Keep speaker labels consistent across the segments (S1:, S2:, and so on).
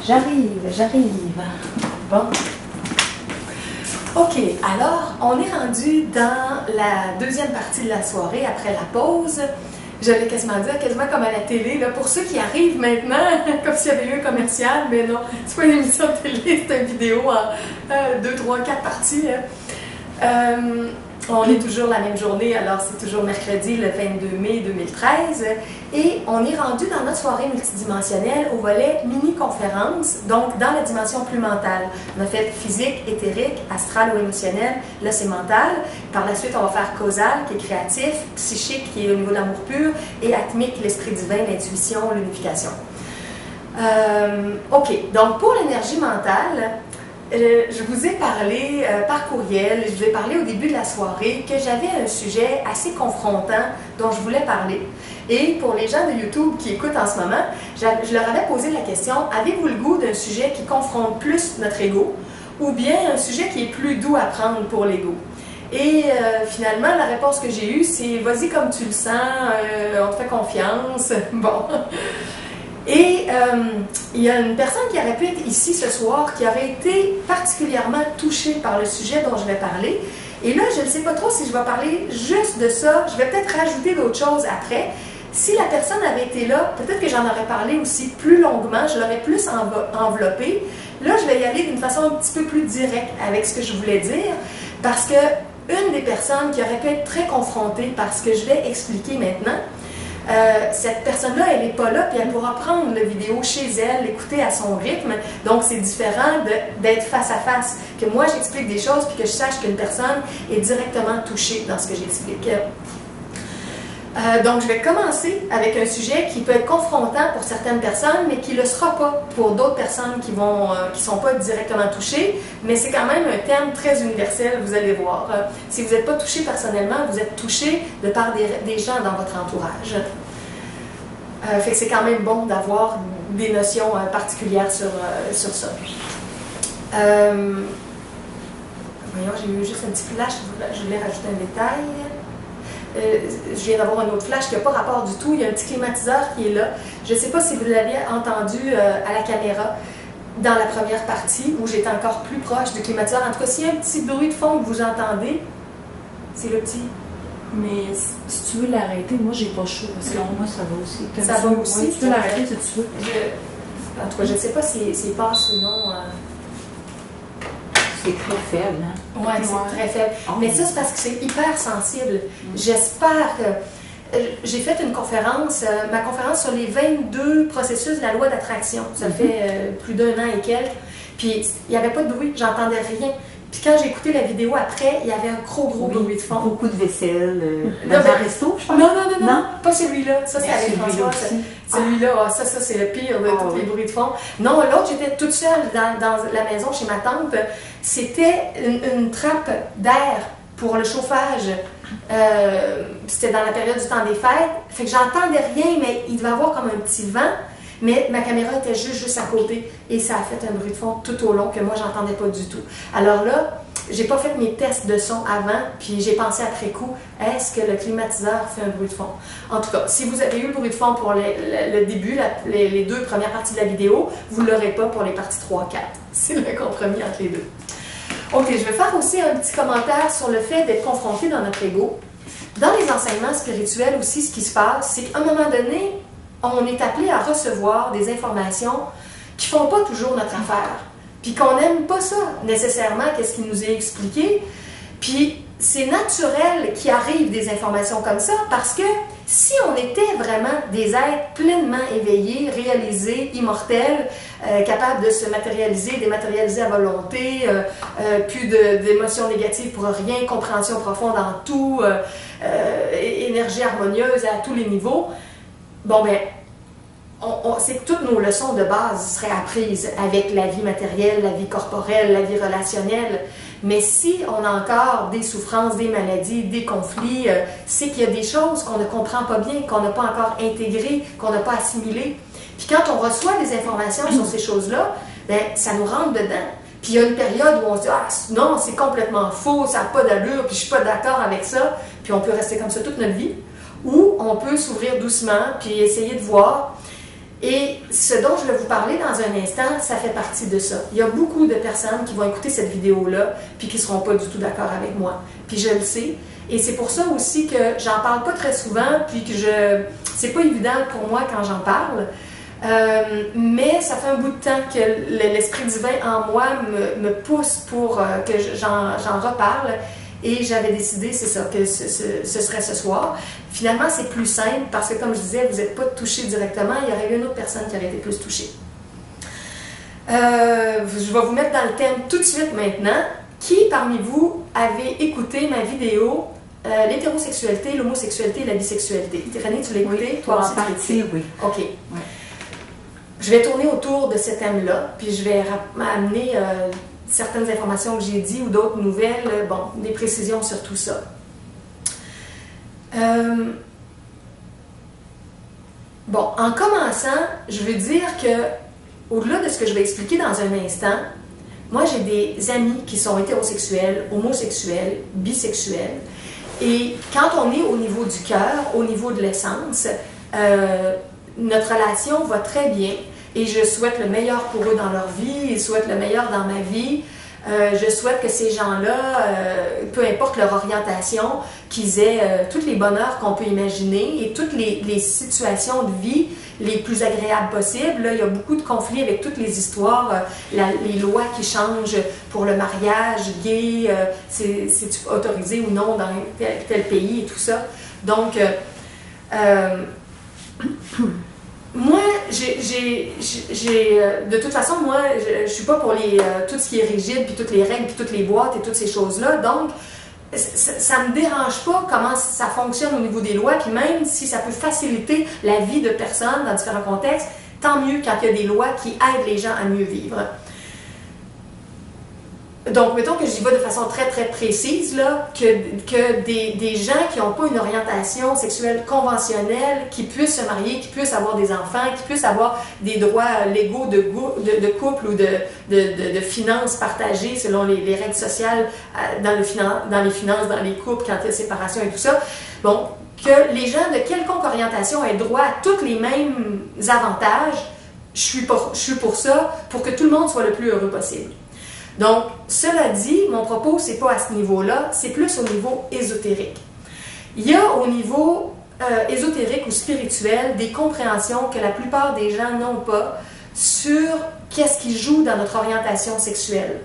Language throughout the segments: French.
S1: J'arrive. Bon. OK, alors, on est rendu dans la deuxième partie de la soirée, après la pause. J'allais quasiment dire, quasiment comme à la télé, là, pour ceux qui arrivent maintenant, comme s'il y avait eu un commercial, mais non, c'est pas une émission de télé, c'est une vidéo en 2, 3, 4 parties. On est toujours la même journée, alors c'est toujours mercredi, le 22 mai 2013, et on est rendu dans notre soirée multidimensionnelle au volet mini-conférence, donc dans la dimension plus mentale. On a fait physique, éthérique, astral ou émotionnel, là c'est mental. Par la suite, on va faire causal, qui est créatif, psychique, qui est au niveau de l'amour pur, et atmique, l'esprit divin, l'intuition, l'unification. OK, donc pour l'énergie mentale, je vous ai parlé par courriel, je vous ai parlé au début de la soirée que j'avais un sujet assez confrontant dont je voulais parler. Et pour les gens de YouTube qui écoutent en ce moment, je leur avais posé la question, avez-vous le goût d'un sujet qui confronte plus notre ego ou bien un sujet qui est plus doux à prendre pour l'ego? Et finalement, la réponse que j'ai eue, c'est vas-y comme tu le sens, on te fait confiance. Bon. Et il y a une personne qui aurait pu être ici ce soir, qui aurait été particulièrement touchée par le sujet dont je vais parler. Et là, je ne sais pas trop si je vais parler juste de ça. Je vais peut-être rajouter d'autres choses après. Si la personne avait été là, peut-être que j'en aurais parlé aussi plus longuement, je l'aurais plus enveloppé. Là, je vais y aller d'une façon un petit peu plus directe avec ce que je voulais dire, parce que une des personnes qui aurait pu être très confrontée par ce que je vais expliquer maintenant, cette personne-là, elle n'est pas là, puis elle pourra prendre la vidéo chez elle, l'écouter à son rythme. Donc, c'est différent d'être face à face. Que moi, j'explique des choses, puis que je sache qu'une personne est directement touchée dans ce que j'explique. Donc, je vais commencer avec un sujet qui peut être confrontant pour certaines personnes, mais qui ne le sera pas pour d'autres personnes qui ne sont pas directement touchées. Mais c'est quand même un thème très universel, vous allez voir. Si vous n'êtes pas touché personnellement, vous êtes touché de par des gens dans votre entourage. Fait que c'est quand même bon d'avoir des notions particulières sur ça. Voyons, j'ai eu juste un petit flash, je voulais rajouter un détail. Je viens d'avoir un autre flash qui n'a pas rapport du tout. Il y a un petit climatiseur qui est là. Je ne sais pas si vous l'aviez entendu à la caméra dans la première partie où j'étais encore plus proche du climatiseur. En tout cas, s'il y a un petit bruit de fond que vous entendez, c'est le petit.
S2: Mais si tu veux l'arrêter, moi j'ai pas chaud. Parce que moi ça va aussi.
S1: Ça va aussi.
S2: Ouais, tu peux l'arrêter si tu veux.
S1: En tout cas, je ne sais pas s'il passe ou non.
S2: C'est très faible, hein?
S1: Oui, c'est très faible.
S2: Oh.
S1: Mais ça, c'est parce que c'est hyper sensible. J'espère que... j'ai fait une conférence, ma conférence sur les 22 processus de la loi d'attraction. Ça fait plus d'1 an et quelques. Puis, il n'y avait pas de bruit, j'entendais rien. Puis quand j'ai écouté la vidéo après, il y avait un gros bruit de fond.
S2: Beaucoup de vaisselle. Dans un resto, je pense?
S1: Non, pas celui-là. Ça, c'est avec François. Celui-là, ça c'est le pire de tous les bruits de fond. Non, l'autre, j'étais toute seule dans la maison chez ma tante. C'était une trappe d'air pour le chauffage. C'était dans la période du temps des fêtes. Fait que j'entendais rien, mais il devait y avoir comme un petit vent. Mais ma caméra était juste à côté et ça a fait un bruit de fond tout au long que moi, j'entendais pas du tout. Alors là, j'ai pas fait mes tests de son avant, puis j'ai pensé après coup, est-ce que le climatiseur fait un bruit de fond? En tout cas, si vous avez eu le bruit de fond pour le début, les 2 premières parties de la vidéo, vous ne l'aurez pas pour les parties 3-4. C'est le compromis entre les deux. OK, je vais faire aussi un petit commentaire sur le fait d'être confronté dans notre ego. Dans les enseignements spirituels aussi, ce qui se passe, c'est qu'à un moment donné, on est appelé à recevoir des informations qui ne font pas toujours notre affaire. Puis qu'on n'aime pas ça nécessairement, qu'est-ce qui nous est expliqué. Puis c'est naturel qu'il arrive des informations comme ça parce que si on était vraiment des êtres pleinement éveillés, réalisés, immortels, capables de se matérialiser, dématérialiser à volonté, plus d'émotions négatives pour rien, compréhension profonde en tout, énergie harmonieuse à tous les niveaux, bon ben, c'est que toutes nos leçons de base seraient apprises avec la vie matérielle, la vie corporelle, la vie relationnelle. Mais si on a encore des souffrances, des maladies, des conflits, c'est qu'il y a des choses qu'on ne comprend pas bien, qu'on n'a pas encore intégrées, qu'on n'a pas assimilées. Puis quand on reçoit des informations sur ces choses-là, ben, ça nous rentre dedans. Puis il y a une période où on se dit « Ah non, c'est complètement faux, ça n'a pas d'allure, puis je ne suis pas d'accord avec ça. » Puis on peut rester comme ça toute notre vie. Ou on peut s'ouvrir doucement, puis essayer de voir. Et ce dont je vais vous parler dans un instant, ça fait partie de ça. Il y a beaucoup de personnes qui vont écouter cette vidéo-là, puis qui ne seront pas du tout d'accord avec moi. Puis je le sais. Et c'est pour ça aussi que j'en parle pas très souvent, puis que c'est pas évident pour moi quand j'en parle. Mais ça fait un bout de temps que l'Esprit divin en moi me pousse pour que j'en reparle. Et j'avais décidé, c'est ça, que ce serait ce soir. Finalement, c'est plus simple parce que, comme je disais, vous n'êtes pas touché directement. Il y aurait eu une autre personne qui aurait été plus touchée. Je vais vous mettre dans le thème tout de suite maintenant. Qui parmi vous avait écouté ma vidéo l'hétérosexualité, l'homosexualité et la bisexualité? René, tu l'as écouté?
S2: Oui, toi aussi, partie, oui.
S1: OK. Ouais. Je vais tourner autour de ce thème-là, puis je vais amener certaines informations que j'ai dit ou d'autres nouvelles, bon, des précisions sur tout ça. Bon, en commençant, je veux dire que, au-delà de ce que je vais expliquer dans un instant, moi j'ai des amis qui sont hétérosexuels, homosexuels, bisexuels, et quand on est au niveau du cœur, au niveau de l'essence, notre relation va très bien. Et je souhaite le meilleur pour eux dans leur vie, ils souhaitent le meilleur dans ma vie. Je souhaite que ces gens-là, peu importe leur orientation, qu'ils aient tous les bonheurs qu'on peut imaginer et toutes les situations de vie les plus agréables possibles. Là, il y a beaucoup de conflits avec toutes les histoires, les lois qui changent pour le mariage gay, c'est autorisé ou non dans tel pays et tout ça. Donc, moi, de toute façon, moi, je suis pas pour tout ce qui est rigide, puis toutes les règles, puis toutes les boîtes et toutes ces choses-là. Donc, ça me dérange pas comment ça fonctionne au niveau des lois, puis même si ça peut faciliter la vie de personnes dans différents contextes, tant mieux quand il y a des lois qui aident les gens à mieux vivre. Donc, mettons que j'y vais de façon très, très précise, là, que des gens qui n'ont pas une orientation sexuelle conventionnelle, qui puissent se marier, qui puissent avoir des enfants, qui puissent avoir des droits légaux de couple ou de finances partagées selon les règles sociales dans les finances, dans les couples, quand il y a séparation et tout ça. Bon, que les gens de quelconque orientation aient droit à tous les mêmes avantages, je suis pour ça, pour que tout le monde soit le plus heureux possible. Donc, cela dit, mon propos, c'est pas à ce niveau-là, c'est plus au niveau ésotérique. Il y a au niveau ésotérique ou spirituel des compréhensions que la plupart des gens n'ont pas sur qu'est-ce qui joue dans notre orientation sexuelle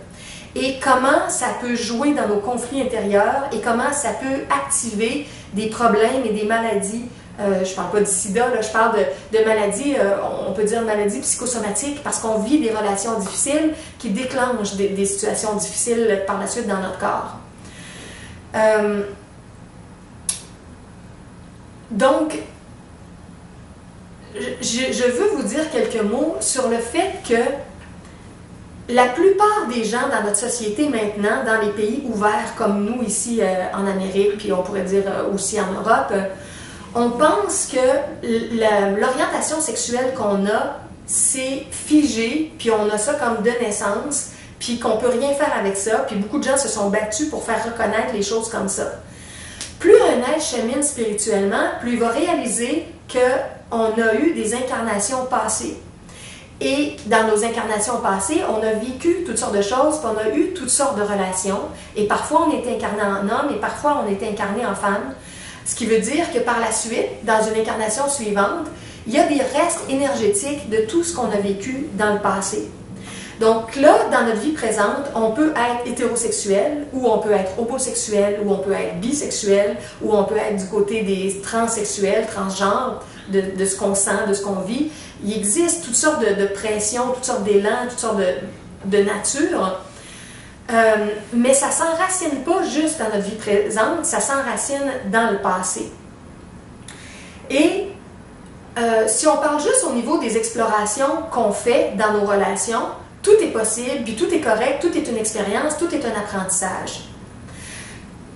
S1: et comment ça peut jouer dans nos conflits intérieurs et comment ça peut activer des problèmes et des maladies. Je ne parle pas du sida, là, je parle de maladies, on peut dire maladies psychosomatiques, parce qu'on vit des relations difficiles qui déclenchent des situations difficiles par la suite dans notre corps. Donc, je veux vous dire quelques mots sur le fait que la plupart des gens dans notre société maintenant, dans les pays ouverts comme nous ici en Amérique, puis on pourrait dire aussi en Europe, on pense que l'orientation sexuelle qu'on a, c'est figé, puis on a ça comme de naissance, puis qu'on peut rien faire avec ça, puis beaucoup de gens se sont battus pour faire reconnaître les choses comme ça. Plus un être chemine spirituellement, plus il va réaliser qu'on a eu des incarnations passées. Et dans nos incarnations passées, on a vécu toutes sortes de choses, puis on a eu toutes sortes de relations, et parfois on est incarné en homme, et parfois on est incarné en femme. Ce qui veut dire que par la suite, dans une incarnation suivante, il y a des restes énergétiques de tout ce qu'on a vécu dans le passé. Donc là, dans notre vie présente, on peut être hétérosexuel, ou on peut être homosexuel, ou on peut être bisexuel, ou on peut être du côté des transsexuels, transgenres, de ce qu'on sent, de ce qu'on vit. Il existe toutes sortes de pressions, toutes sortes d'élan, toutes sortes de natures. Mais ça ne s'enracine pas juste dans notre vie présente, ça s'enracine dans le passé. Et si on parle juste au niveau des explorations qu'on fait dans nos relations, tout est possible, puis tout est correct, tout est une expérience, tout est un apprentissage.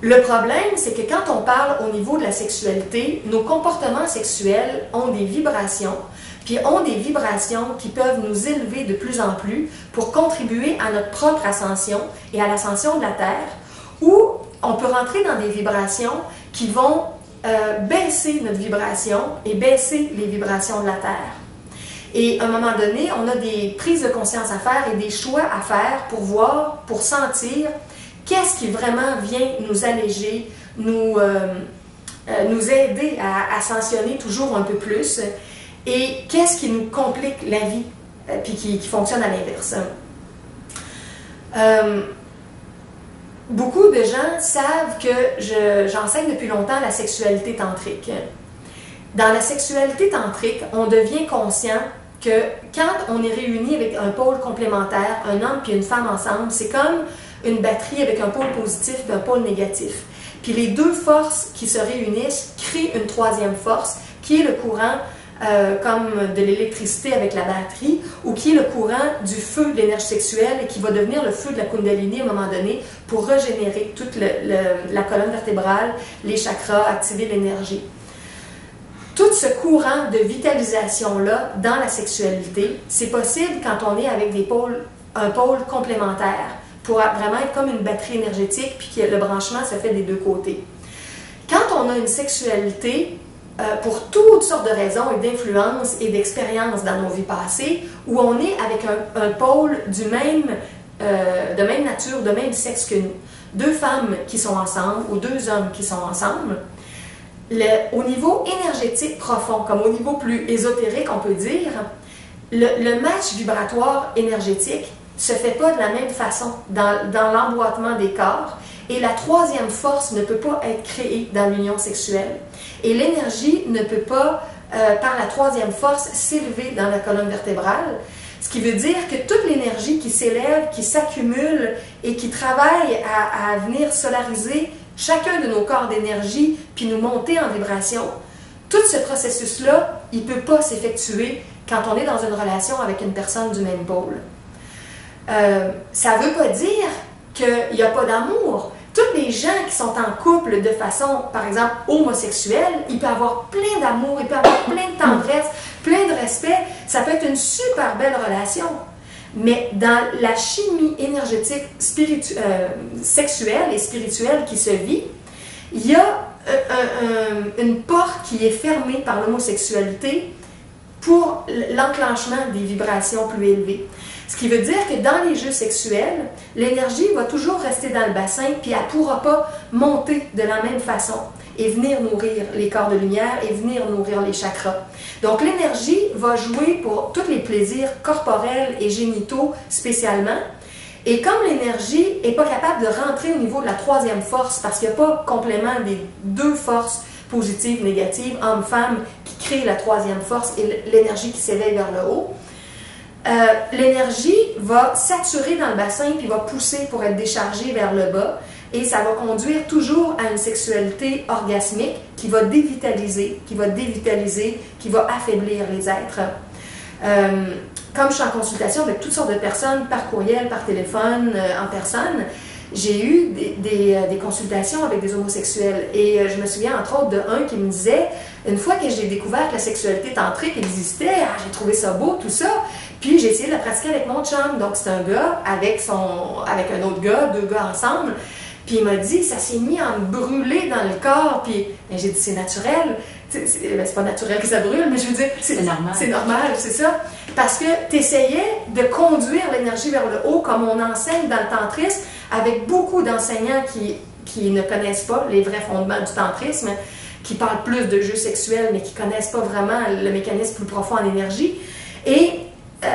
S1: Le problème, c'est que quand on parle au niveau de la sexualité, nos comportements sexuels ont des vibrations, puis ont des vibrations qui peuvent nous élever de plus en plus pour contribuer à notre propre ascension et à l'ascension de la Terre, ou on peut rentrer dans des vibrations qui vont baisser notre vibration et baisser les vibrations de la Terre. Et à un moment donné, on a des prises de conscience à faire et des choix à faire pour voir, pour sentir qu'est-ce qui vraiment vient nous alléger, nous aider à ascensionner toujours un peu plus et qu'est-ce qui nous complique la vie puis qui fonctionne à l'inverse. Beaucoup de gens savent que j'enseigne depuis longtemps la sexualité tantrique. Dans la sexualité tantrique, on devient conscient que quand on est réuni avec un pôle complémentaire, un homme puis une femme ensemble, c'est comme une batterie avec un pôle positif et un pôle négatif. Puis les deux forces qui se réunissent créent une troisième force, qui est le courant comme de l'électricité avec la batterie, ou qui est le courant du feu de l'énergie sexuelle et qui va devenir le feu de la Kundalini à un moment donné pour régénérer toute la colonne vertébrale, les chakras, activer l'énergie. Tout ce courant de vitalisation-là dans la sexualité, c'est possible quand on est avec un pôle complémentaire pour vraiment être comme une batterie énergétique puis que le branchement se fait des deux côtés. Quand on a une sexualité, pour toutes sortes de raisons et d'influences et d'expériences dans nos vies passées, où on est avec un pôle de même nature, de même sexe que nous, deux femmes qui sont ensemble ou deux hommes qui sont ensemble, au niveau énergétique profond, comme au niveau plus ésotérique, on peut dire, le match vibratoire énergétique se fait pas de la même façon dans l'emboîtement des corps et la troisième force ne peut pas être créée dans l'union sexuelle. Et l'énergie ne peut pas, par la troisième force, s'élever dans la colonne vertébrale, ce qui veut dire que toute l'énergie qui s'élève, qui s'accumule et qui travaille à venir solariser chacun de nos corps d'énergie puis nous monter en vibration, tout ce processus-là, il ne peut pas s'effectuer quand on est dans une relation avec une personne du même pôle. Ça ne veut pas dire qu'il n'y a pas d'amour. Tous les gens qui sont en couple de façon, par exemple, homosexuelle, ils peuvent avoir plein d'amour, ils peuvent avoir plein de tendresse, plein de respect. Ça peut être une super belle relation. Mais dans la chimie énergétique sexuelle et spirituelle qui se vit, il y a une porte qui est fermée par l'homosexualité pour l'enclenchement des vibrations plus élevées. Ce qui veut dire que dans les jeux sexuels, l'énergie va toujours rester dans le bassin, puis elle ne pourra pas monter de la même façon et venir nourrir les corps de lumière et venir nourrir les chakras. Donc l'énergie va jouer pour tous les plaisirs corporels et génitaux spécialement. Et comme l'énergie n'est pas capable de rentrer au niveau de la troisième force, parce qu'il n'y a pas complément des deux forces positives, négatives, homme-femme, qui créent la troisième force et l'énergie qui s'éveille vers le haut, l'énergie va saturer dans le bassin puis va pousser pour être déchargée vers le bas et ça va conduire toujours à une sexualité orgasmique qui va dévitaliser, qui va affaiblir les êtres. Comme je suis en consultation avec toutes sortes de personnes par courriel, par téléphone, en personne, j'ai eu des consultations avec des homosexuels et je me souviens entre autres d'un qui me disait, une fois que j'ai découvert que la sexualité tantrique existait, j'ai trouvé ça beau, tout ça, puis j'ai essayé de la pratiquer avec mon chum. Donc c'est un gars avec un autre gars, deux gars ensemble, puis il m'a dit, ça s'est mis à me brûler dans le corps, puis j'ai dit, c'est naturel, c'est pas naturel que ça brûle, mais je veux dire, c'est normal. C'est normal, c'est ça, parce que tu essayais de conduire l'énergie vers le haut comme on enseigne dans le tantrisme, avec beaucoup d'enseignants qui ne connaissent pas les vrais fondements du tantrisme, qui parlent plus de jeux sexuels, mais qui ne connaissent pas vraiment le mécanisme plus profond en énergie. Et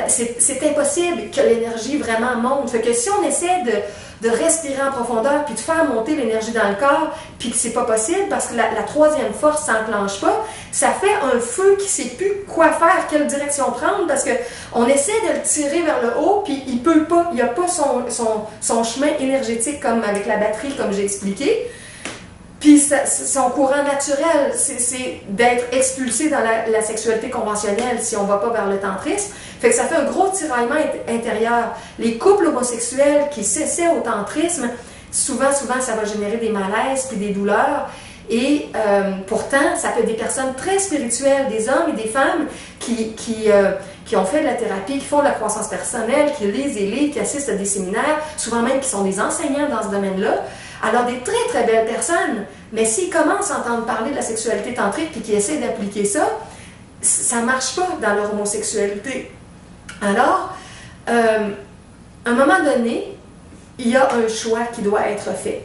S1: c'est impossible que l'énergie vraiment monte. Fait que si on essaie de respirer en profondeur puis de faire monter l'énergie dans le corps, puis que c'est pas possible parce que la troisième force s'enclenche pas, ça fait un feu qui sait plus quoi faire, quelle direction prendre, parce que on essaie de le tirer vers le haut, puis il peut pas, il a pas son chemin énergétique comme avec la batterie, comme j'ai expliqué. Puis son courant naturel, c'est d'être expulsé dans la sexualité conventionnelle si on ne va pas vers le tantrisme. Fait que ça fait un gros tiraillement intérieur. Les couples homosexuels qui s'essaient au tantrisme, souvent, ça va générer des malaises puis des douleurs. Et pourtant, ça peut être des personnes très spirituelles, des hommes et des femmes qui ont fait de la thérapie, qui font de la croissance personnelle, qui lisent et lisent, qui assistent à des séminaires, souvent même qui sont des enseignants dans ce domaine-là. Alors, des très, très belles personnes, mais s'ils commencent à entendre parler de la sexualité tantrique et qu'ils essaient d'appliquer ça, ça ne marche pas dans leur homosexualité. Alors, à un moment donné, il y a un choix qui doit être fait.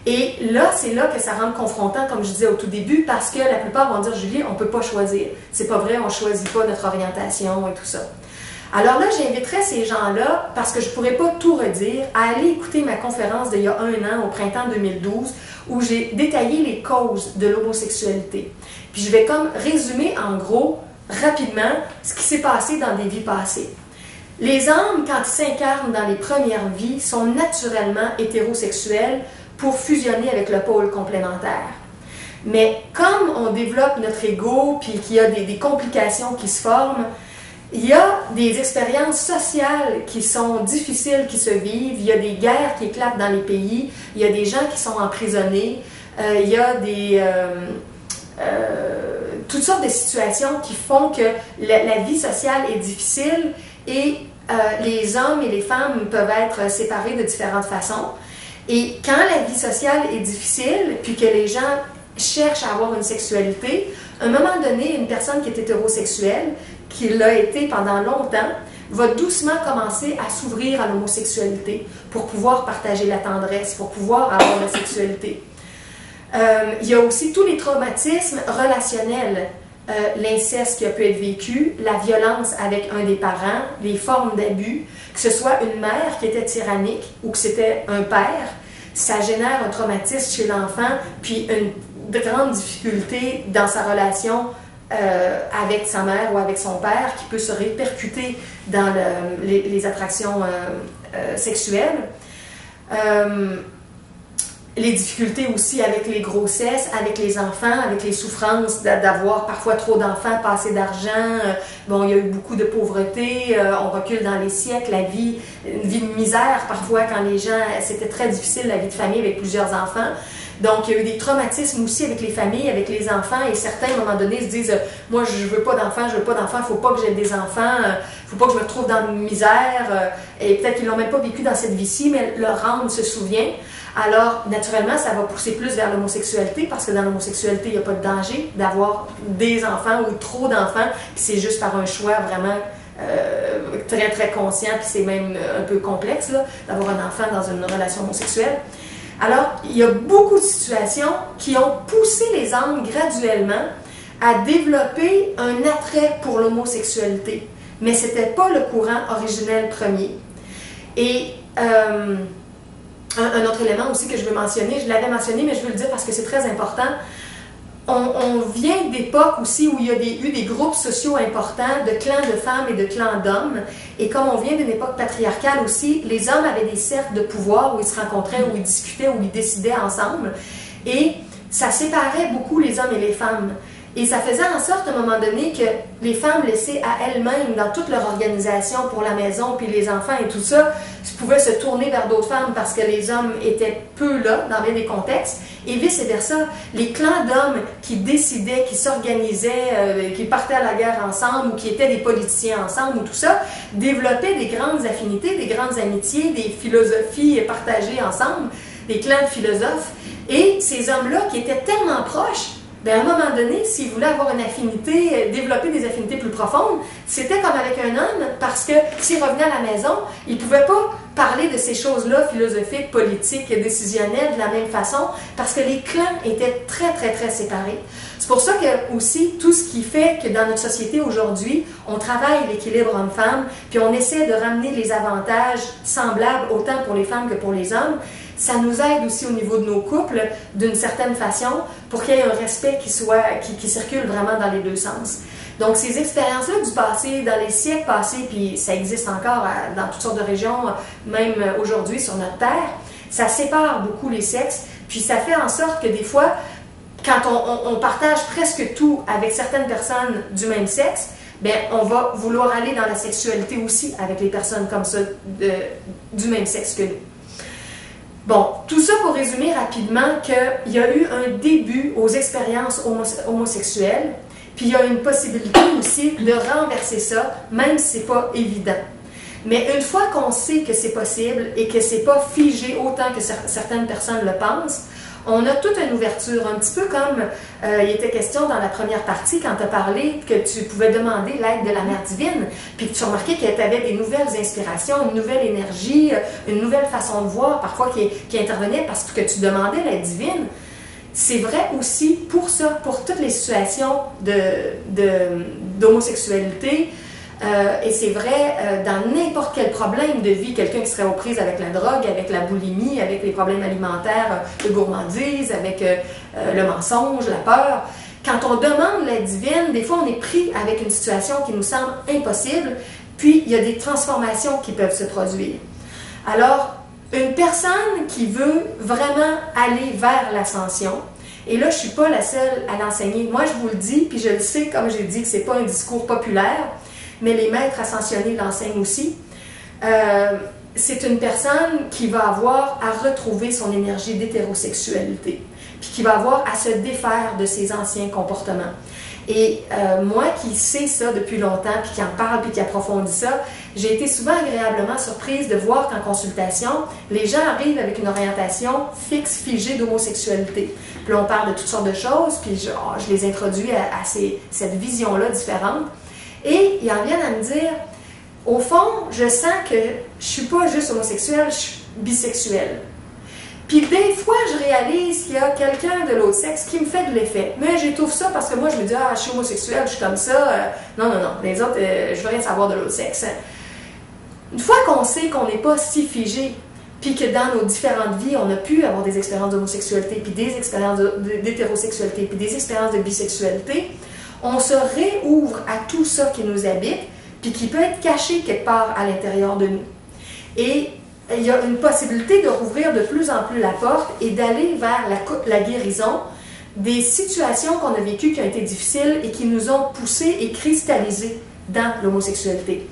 S1: Et là, c'est là que ça rend confrontant, comme je disais au tout début, parce que la plupart vont dire, Julie, on ne peut pas choisir. C'est pas vrai, on ne choisit pas notre orientation et tout ça. Alors là, j'inviterais ces gens-là, parce que je ne pourrais pas tout redire, à aller écouter ma conférence d'il y a 1 an, au printemps 2012, où j'ai détaillé les causes de l'homosexualité. Puis je vais comme résumer en gros, rapidement, ce qui s'est passé dans des vies passées. Les hommes, quand ils s'incarnent dans les premières vies, sont naturellement hétérosexuels pour fusionner avec le pôle complémentaire. Mais comme on développe notre ego, puis qu'il y a des complications qui se forment, il y a des expériences sociales qui sont difficiles, qui se vivent, il y a des guerres qui éclatent dans les pays, il y a des gens qui sont emprisonnés, il y a toutes sortes de situations qui font que la vie sociale est difficile et les hommes et les femmes peuvent être séparés de différentes façons. Et quand la vie sociale est difficile, puis que les gens cherchent à avoir une sexualité, à un moment donné, une personne qui est hétérosexuelle, qui l'a été pendant longtemps, va doucement commencer à s'ouvrir à l'homosexualité pour pouvoir partager la tendresse, pour pouvoir avoir la sexualité. Il y a aussi tous les traumatismes relationnels, l'inceste qui a pu être vécu, la violence avec un des parents, les formes d'abus, que ce soit une mère qui était tyrannique ou que c'était un père, ça génère un traumatisme chez l'enfant, puis une grande difficulté dans sa relation avec sa mère ou avec son père qui peut se répercuter dans les attractions sexuelles. Les difficultés aussi avec les grossesses, avec les enfants, avec les souffrances d'avoir parfois trop d'enfants, pas assez d'argent. Bon, il y a eu beaucoup de pauvreté, on recule dans les siècles, une vie de misère parfois quand les gens, c'était très difficile la vie de famille avec plusieurs enfants. Donc, il y a eu des traumatismes aussi avec les familles, avec les enfants, et certains, à un moment donné, se disent « Moi, je veux pas d'enfants, il ne faut pas que j'aie des enfants, il ne faut pas que je me retrouve dans une misère. » Et peut-être qu'ils ne l'ont même pas vécu dans cette vie-ci, mais leur âme se souvient. Alors, naturellement, ça va pousser plus vers l'homosexualité, parce que dans l'homosexualité, il n'y a pas de danger d'avoir des enfants ou trop d'enfants, puis c'est juste par un choix vraiment très, très conscient, puis c'est même un peu complexe, d'avoir un enfant dans une relation homosexuelle. Alors, il y a beaucoup de situations qui ont poussé les hommes graduellement à développer un attrait pour l'homosexualité. Mais ce n'était pas le courant originel premier. Et un autre élément aussi que je veux mentionner, je l'avais mentionné, mais je veux le dire parce que c'est très important. On vient d'époques aussi où il y a eu des groupes sociaux importants de clans de femmes et de clans d'hommes. Et comme on vient d'une époque patriarcale aussi, les hommes avaient des cercles de pouvoir où ils se rencontraient, où ils discutaient, où ils décidaient ensemble. Et ça séparait beaucoup les hommes et les femmes. Et ça faisait en sorte, à un moment donné, que les femmes laissées à elles-mêmes dans toute leur organisation pour la maison, puis les enfants et tout ça, pouvaient se tourner vers d'autres femmes parce que les hommes étaient peu là, dans bien des contextes, et vice-versa. Les clans d'hommes qui décidaient, qui s'organisaient, qui partaient à la guerre ensemble, ou qui étaient des politiciens ensemble, ou tout ça, développaient des grandes affinités, des grandes amitiés, des philosophies partagées ensemble, des clans de philosophes. Et ces hommes-là, qui étaient tellement proches, bien, à un moment donné, s'ils voulaient avoir une affinité, développer des affinités plus profondes, c'était comme avec un homme, parce que s'ils revenaient à la maison, ils ne pouvaient pas parler de ces choses-là, philosophiques, politiques et décisionnelles de la même façon, parce que les clans étaient très, très, très séparés. C'est pour ça que aussi, tout ce qui fait que dans notre société aujourd'hui, on travaille l'équilibre homme-femme, puis on essaie de ramener les avantages semblables autant pour les femmes que pour les hommes. Ça nous aide aussi au niveau de nos couples, d'une certaine façon, pour qu'il y ait un respect qui circule vraiment dans les deux sens. Donc, ces expériences-là du passé, dans les siècles passés, puis ça existe encore dans toutes sortes de régions, même aujourd'hui sur notre Terre, ça sépare beaucoup les sexes, puis ça fait en sorte que des fois, quand on partage presque tout avec certaines personnes du même sexe, bien, on va vouloir aller dans la sexualité aussi avec les personnes comme ça, du même sexe que nous. Bon, tout ça pour résumer rapidement qu'il y a eu un début aux expériences homosexuelles, puis il y a une possibilité aussi de renverser ça, même si ce n'est pas évident. Mais une fois qu'on sait que c'est possible et que ce n'est pas figé autant que certaines personnes le pensent, On a toute une ouverture, un petit peu comme il était question dans la première partie quand tu as parlé que tu pouvais demander l'aide de la Mère divine, puis que tu remarquais que tu avais des nouvelles inspirations, une nouvelle énergie, une nouvelle façon de voir, parfois qui intervenait parce que tu demandais l'aide divine. C'est vrai aussi pour ça, pour toutes les situations d'homosexualité, et c'est vrai dans n'importe quel problème de vie, quelqu'un qui serait aux prises avec la drogue, avec la boulimie, avec les problèmes alimentaires de gourmandise, avec le mensonge, la peur. Quand on demande l'aide divine, des fois on est pris avec une situation qui nous semble impossible, puis il y a des transformations qui peuvent se produire. Alors, une personne qui veut vraiment aller vers l'ascension, et là, je ne suis pas la seule à l'enseigner. Moi, je vous le dis, puis je le sais, comme j'ai dit, que ce n'est pas un discours populaire, mais les maîtres ascensionnés l'enseignent aussi. C'est une personne qui va avoir à retrouver son énergie d'hétérosexualité, puis qui va avoir à se défaire de ses anciens comportements. Et moi qui sais ça depuis longtemps, puis qui en parle, puis qui approfondit ça, j'ai été souvent agréablement surprise de voir qu'en consultation, les gens arrivent avec une orientation fixe, figée d'homosexualité. Puis là, on parle de toutes sortes de choses, puis je les introduis à cette vision-là différente. Et ils en viennent à me dire, au fond, je sens que je ne suis pas juste homosexuelle, je suis bisexuelle. Puis des fois, je réalise qu'il y a quelqu'un de l'autre sexe qui me fait de l'effet. Mais j'étouffe ça parce que moi, je me dis, ah, je suis homosexuelle, je suis comme ça. Non, les autres, je veux rien savoir de l'autre sexe. Une fois qu'on sait qu'on n'est pas si figé, puis que dans nos différentes vies, on a pu avoir des expériences d'homosexualité, puis des expériences d'hétérosexualité, puis des expériences de bisexualité, on se réouvre à tout ça qui nous habite, puis qui peut être caché quelque part à l'intérieur de nous. Et il y a une possibilité de rouvrir de plus en plus la porte et d'aller vers la guérison des situations qu'on a vécues qui ont été difficiles et qui nous ont poussés et cristallisés dans l'homosexualité.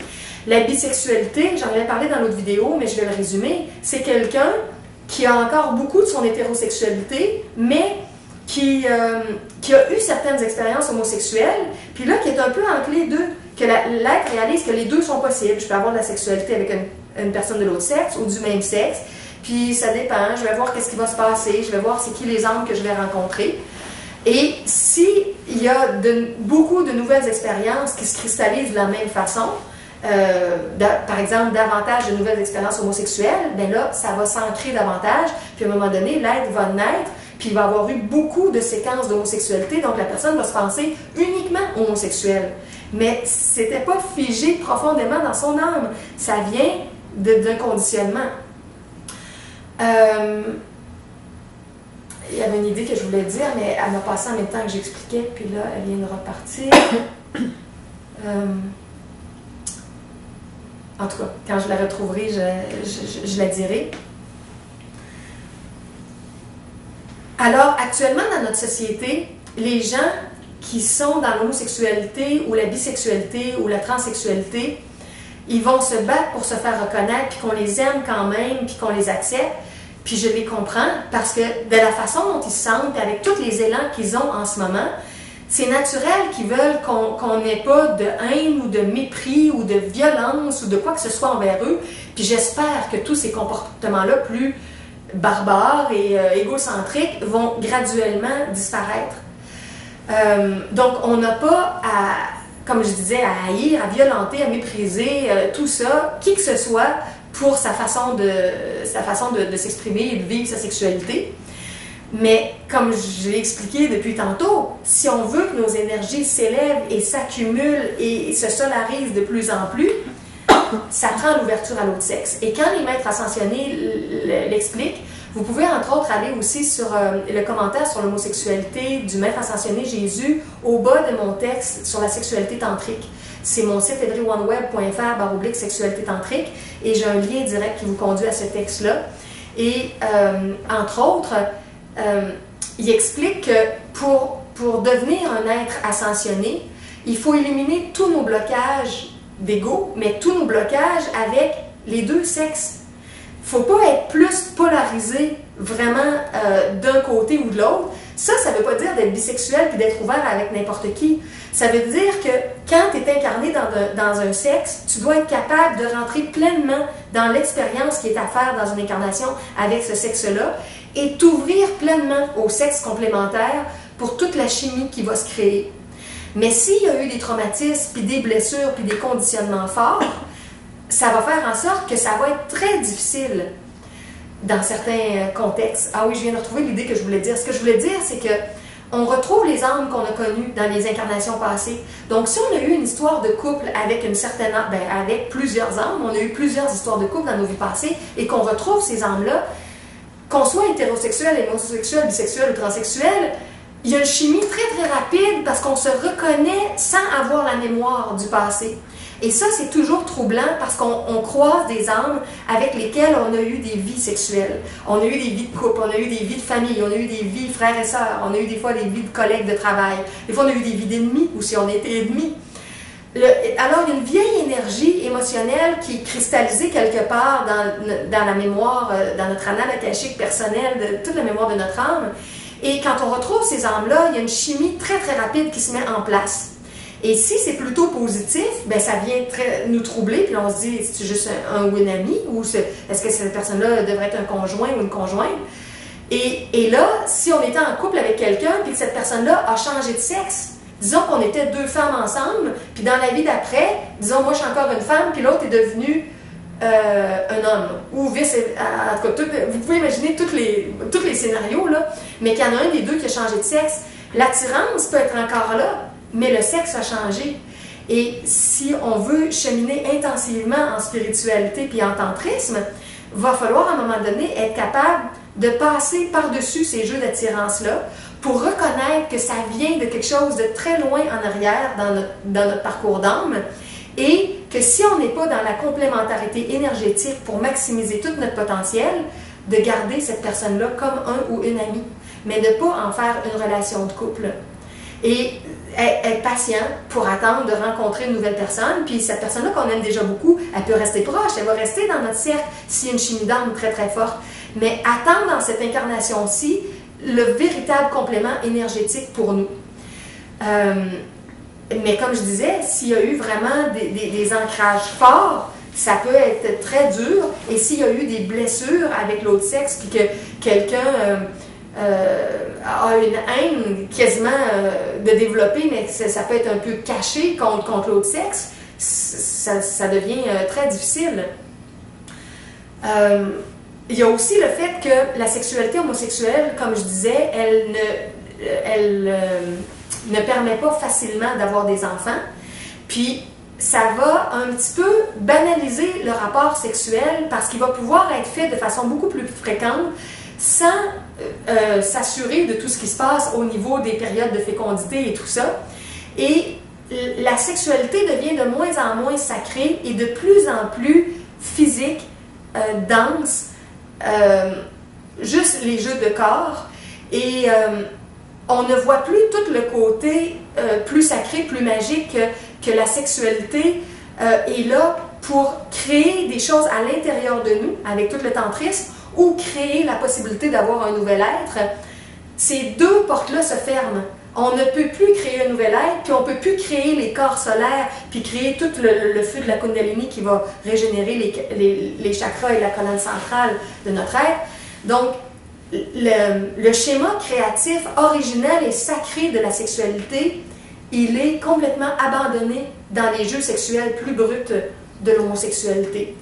S1: La bisexualité, j'en avais parlé dans l'autre vidéo, mais je vais le résumer, c'est quelqu'un qui a encore beaucoup de son hétérosexualité, mais qui a eu certaines expériences homosexuelles, puis là, qui est un peu entre les deux, que l'être réalise que les deux sont possibles. Je peux avoir de la sexualité avec une personne de l'autre sexe ou du même sexe, puis ça dépend, je vais voir qu'est-ce qui va se passer, je vais voir c'est qui les âmes que je vais rencontrer. Et s'il y a beaucoup de nouvelles expériences qui se cristallisent de la même façon, par exemple, davantage de nouvelles expériences homosexuelles, bien là, ça va s'ancrer davantage, puis à un moment donné, l'être va naître, puis il va avoir eu beaucoup de séquences d'homosexualité, donc la personne va se penser uniquement homosexuelle. Mais c'était pas figé profondément dans son âme, ça vient d'un conditionnement. Il y avait une idée que je voulais dire, mais elle m'a passé en même temps que j'expliquais, puis là, elle vient de repartir. En tout cas, quand je la retrouverai, je la dirai. Alors, actuellement, dans notre société, les gens qui sont dans l'homosexualité ou la bisexualité ou la transsexualité, ils vont se battre pour se faire reconnaître, puis qu'on les aime quand même, puis qu'on les accepte. Puis je les comprends, parce que de la façon dont ils se sentent, puis avec tous les élans qu'ils ont en ce moment, c'est naturel qu'ils veulent qu'on n'ait pas de haine ou de mépris ou de violence ou de quoi que ce soit envers eux. Puis j'espère que tous ces comportements-là plus barbares et égocentriques vont graduellement disparaître. Donc on n'a pas à, comme je disais, à haïr, à violenter, à mépriser tout ça, qui que ce soit, pour sa façon de s'exprimer et de vivre sa sexualité. Mais comme je l'ai expliqué depuis tantôt, si on veut que nos énergies s'élèvent et s'accumulent et se solarisent de plus en plus, ça prend l'ouverture à l'autre sexe. Et quand les maîtres ascensionnés l'expliquent, vous pouvez entre autres aller aussi sur le commentaire sur l'homosexualité du maître ascensionné Jésus au bas de mon texte sur la sexualité tantrique. C'est mon site everyoneWeb.fr/sexualité tantrique et j'ai un lien direct qui vous conduit à ce texte-là. Et entre autres, il explique que pour devenir un être ascensionné, il faut éliminer tous nos blocages d'ego, mais tous nos blocages avec les deux sexes. Il ne faut pas être plus polarisé vraiment d'un côté ou de l'autre. Ça ne veut pas dire d'être bisexuel puis d'être ouvert avec n'importe qui. Ça veut dire que quand tu es incarné dans un sexe, tu dois être capable de rentrer pleinement dans l'expérience qui est à faire dans une incarnation avec ce sexe-là et t'ouvrir pleinement au sexe complémentaire pour toute la chimie qui va se créer. Mais s'il y a eu des traumatismes, puis des blessures, puis des conditionnements forts, ça va faire en sorte que ça va être très difficile dans certains contextes. Ah oui, je viens de retrouver l'idée que je voulais dire. Ce que je voulais dire, c'est que on retrouve les âmes qu'on a connues dans les incarnations passées. Donc, si on a eu une histoire de couple avec une certaine âme, avec plusieurs âmes, on a eu plusieurs histoires de couple dans nos vies passées, et qu'on retrouve ces âmes-là, qu'on soit hétérosexuel, homosexuel, bisexuel ou transsexuel, il y a une chimie très très rapide parce qu'on se reconnaît sans avoir la mémoire du passé. Et ça, c'est toujours troublant parce qu'on croise des âmes avec lesquelles on a eu des vies sexuelles. On a eu des vies de couple, on a eu des vies de famille, on a eu des vies frères et sœurs, on a eu des fois des vies de collègues de travail. Des fois, on a eu des vies d'ennemis ou si on était ennemis. Alors, il y a une vieille énergie émotionnelle qui est cristallisée quelque part dans la mémoire, dans notre annale akashique personnelle, de toute la mémoire de notre âme. Et quand on retrouve ces âmes-là, il y a une chimie très très rapide qui se met en place. Et si c'est plutôt positif, ben ça vient nous troubler, puis on se dit, c'est juste un ou une amie, ou est-ce que cette personne-là devrait être un conjoint ou une conjointe? Et là, si on était en couple avec quelqu'un, puis que cette personne-là a changé de sexe, disons qu'on était deux femmes ensemble, puis dans la vie d'après, disons, moi je suis encore une femme, puis l'autre est devenu un homme, ou vice, en tout cas, vous pouvez imaginer tous les scénarios, là, mais qu'il y en a un des deux qui a changé de sexe, l'attirance peut être encore là, mais le sexe a changé. Et si on veut cheminer intensivement en spiritualité puis en tantrisme, va falloir à un moment donné être capable de passer par-dessus ces jeux d'attirance-là pour reconnaître que ça vient de quelque chose de très loin en arrière dans notre parcours d'âme, et que si on n'est pas dans la complémentarité énergétique pour maximiser tout notre potentiel, de garder cette personne-là comme un ou une amie, mais de ne pas en faire une relation de couple. Et être patient pour attendre de rencontrer une nouvelle personne, puis cette personne-là qu'on aime déjà beaucoup, elle peut rester proche, elle va rester dans notre cercle s'il y a une chimie d'âme très très forte. Mais attendre dans cette incarnation-ci le véritable complément énergétique pour nous. Mais comme je disais, s'il y a eu vraiment des ancrages forts, ça peut être très dur. Et s'il y a eu des blessures avec l'autre sexe, puis que quelqu'un a une haine quasiment de développer, mais ça peut être un peu caché contre l'autre sexe, ça devient très difficile. Il y a aussi le fait que la sexualité homosexuelle, comme je disais, elle ne permet pas facilement d'avoir des enfants. Puis, ça va un petit peu banaliser le rapport sexuel parce qu'il va pouvoir être fait de façon beaucoup plus fréquente sans s'assurer de tout ce qui se passe au niveau des périodes de fécondité et tout ça. Et la sexualité devient de moins en moins sacrée et de plus en plus physique, dense, juste les jeux de corps. Et on ne voit plus tout le côté plus sacré, plus magique que la sexualité est là pour créer des choses à l'intérieur de nous, avec tout le tantrisme, ou créer la possibilité d'avoir un nouvel être. Ces deux portes-là se ferment. On ne peut plus créer un nouvel être, puis on ne peut plus créer les corps solaires, puis créer tout le feu de la Kundalini qui va régénérer les chakras et la colonne centrale de notre être. Donc, le schéma créatif originel et sacré de la sexualité, il est complètement abandonné dans les jeux sexuels plus bruts de l'homosexualité.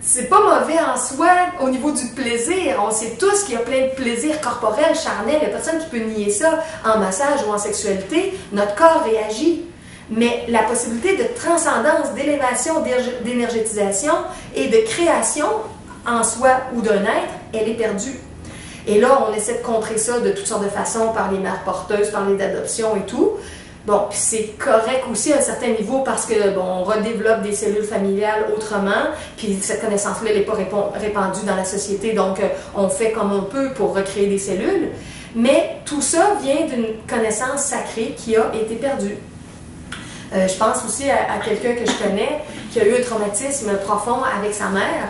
S1: C'est pas mauvais en soi au niveau du plaisir. On sait tous qu'il y a plein de plaisirs corporels, charnels. Il n'y a personne qui peut nier ça en massage ou en sexualité. Notre corps réagit. Mais la possibilité de transcendance, d'élévation, d'énergétisation et de création en soi ou d'un être, elle est perdue. Et là, on essaie de contrer ça de toutes sortes de façons, par les mères porteuses, par les adoptions et tout. Bon, puis c'est correct aussi à un certain niveau parce que, bon, on redéveloppe des cellules familiales autrement, puis cette connaissance-là, elle n'est pas répandue dans la société, donc on fait comme on peut pour recréer des cellules. Mais tout ça vient d'une connaissance sacrée qui a été perdue. Je pense aussi à quelqu'un que je connais qui a eu un traumatisme profond avec sa mère.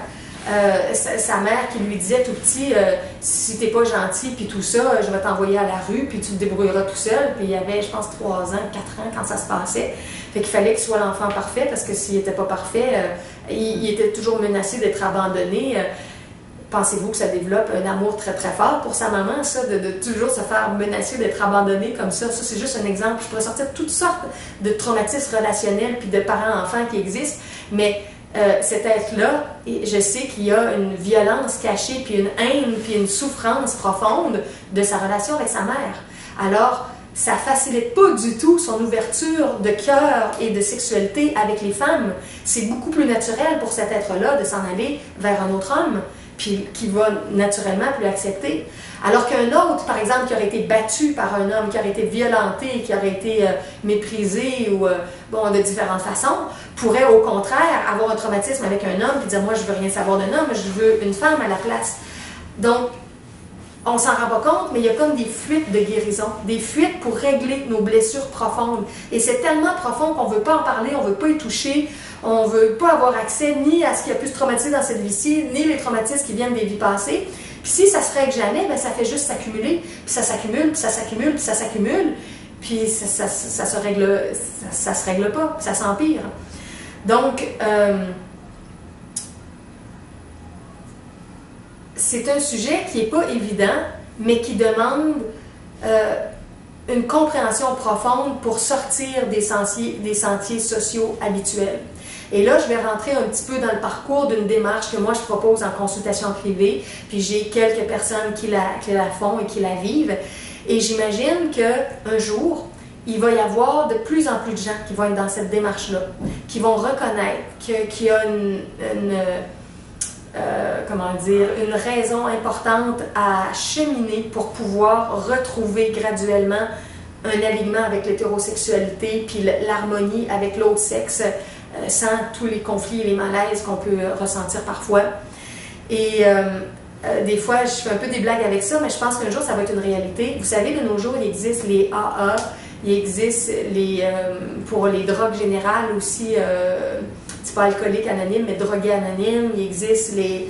S1: Sa mère qui lui disait tout petit, si t'es pas gentil puis tout ça, je vais t'envoyer à la rue puis tu te débrouilleras tout seul. Puis il y avait, je pense, 3 ans, 4 ans quand ça se passait. Fait qu'il fallait qu'il soit l'enfant parfait parce que s'il était pas parfait, il était toujours menacé d'être abandonné. pensez-vous que ça développe un amour très très fort pour sa maman, ça, de toujours se faire menacer d'être abandonné comme ça? Ça, c'est juste un exemple. Je pourrais sortir toutes sortes de traumatismes relationnels puis de parents-enfants qui existent, mais cet être-là, je sais qu'il y a une violence cachée, puis une haine, puis une souffrance profonde de sa relation avec sa mère. Alors, ça facilite pas du tout son ouverture de cœur et de sexualité avec les femmes. C'est beaucoup plus naturel pour cet être-là de s'en aller vers un autre homme, puis qui va naturellement plus accepter. Alors qu'un autre, par exemple, qui aurait été battu par un homme, qui aurait été violenté, qui aurait été méprisé ou de différentes façons, pourrait au contraire avoir un traumatisme avec un homme et dire « moi je veux rien savoir d'un homme, je veux une femme à la place ». Donc, on s'en rend pas compte, mais il y a comme des fuites de guérison, des fuites pour régler nos blessures profondes. Et c'est tellement profond qu'on ne veut pas en parler, on ne veut pas y toucher, on ne veut pas avoir accès ni à ce qui a pu se traumatiser dans cette vie-ci, ni les traumatismes qui viennent des vies passées. Puis si ça se règle jamais, ben ça fait juste s'accumuler, puis ça s'accumule, puis ça s'accumule, puis ça s'accumule, puis ça se règle pas, ça s'empire. Donc, c'est un sujet qui n'est pas évident, mais qui demande une compréhension profonde pour sortir des sentiers sociaux habituels. Et là, je vais rentrer un petit peu dans le parcours d'une démarche que moi, je propose en consultation privée, puis j'ai quelques personnes qui la font et qui la vivent. Et j'imagine qu'un jour, il va y avoir de plus en plus de gens qui vont être dans cette démarche-là, qui vont reconnaître qu'il y a une raison importante à cheminer pour pouvoir retrouver graduellement un alignement avec l'hétérosexualité puis l'harmonie avec l'autre sexe sans tous les conflits et les malaises qu'on peut ressentir parfois. Et des fois, je fais un peu des blagues avec ça, mais je pense qu'un jour, ça va être une réalité. Vous savez, de nos jours, il existe les AA, il existe pour les drogues générales aussi, c'est pas alcoolique anonyme, mais drogué anonyme. Il existe les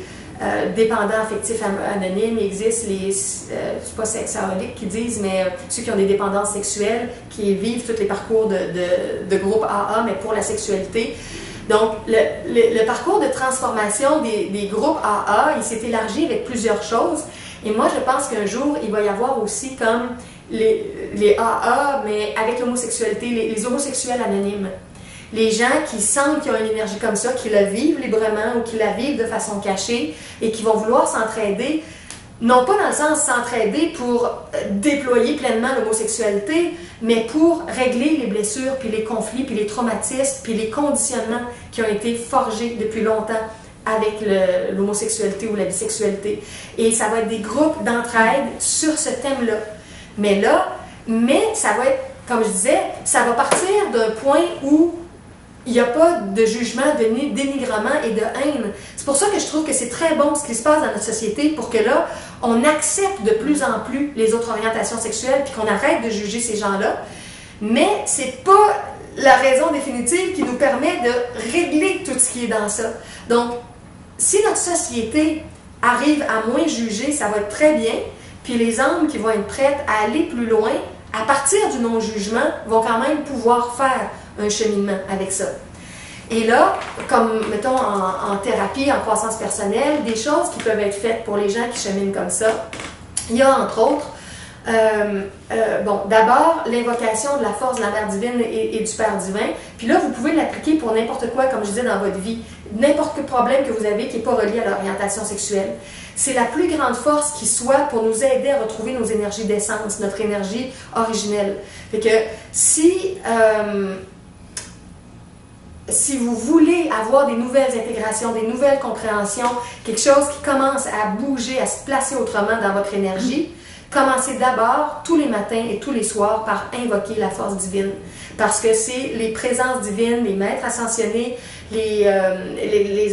S1: dépendants affectifs anonymes. Il existe les, c'est pas sexaholiques qui disent, mais ceux qui ont des dépendances sexuelles, qui vivent tous les parcours de groupe AA, mais pour la sexualité. Donc, le parcours de transformation des groupes AA, il s'est élargi avec plusieurs choses. Et moi, je pense qu'un jour, il va y avoir aussi comme les AA, mais avec l'homosexualité, les homosexuels anonymes. Les gens qui sentent qu'ils ont une énergie comme ça, qui la vivent librement ou qui la vivent de façon cachée et qui vont vouloir s'entraider, non pas dans le sens s'entraider pour déployer pleinement l'homosexualité, mais pour régler les blessures, puis les conflits, puis les traumatismes, puis les conditionnements qui ont été forgés depuis longtemps avec l'homosexualité ou la bisexualité. Et ça va être des groupes d'entraide sur ce thème-là. Mais ça va être, comme je disais, ça va partir d'un point où il n'y a pas de jugement, de dénigrement et de haine. C'est pour ça que je trouve que c'est très bon ce qui se passe dans notre société pour que là, on accepte de plus en plus les autres orientations sexuelles puis qu'on arrête de juger ces gens-là. Mais c'est pas la raison définitive qui nous permet de régler tout ce qui est dans ça. Donc, si notre société arrive à moins juger, ça va être très bien. Puis les âmes qui vont être prêtes à aller plus loin, à partir du non-jugement, vont quand même pouvoir faire un cheminement avec ça. Et là, comme, mettons, en thérapie, en croissance personnelle, des choses qui peuvent être faites pour les gens qui cheminent comme ça, il y a entre autres, d'abord, l'invocation de la force de la Mère divine et du Père divin. Puis là, vous pouvez l'appliquer pour n'importe quoi, comme je disais, dans votre vie. N'importe quel problème que vous avez qui n'est pas relié à l'orientation sexuelle. C'est la plus grande force qui soit pour nous aider à retrouver nos énergies d'essence, notre énergie originelle. Fait que si vous voulez avoir des nouvelles intégrations, des nouvelles compréhensions, quelque chose qui commence à bouger, à se placer autrement dans votre énergie, commencez d'abord, tous les matins et tous les soirs, par invoquer la force divine. Parce que c'est les présences divines, les maîtres ascensionnés, les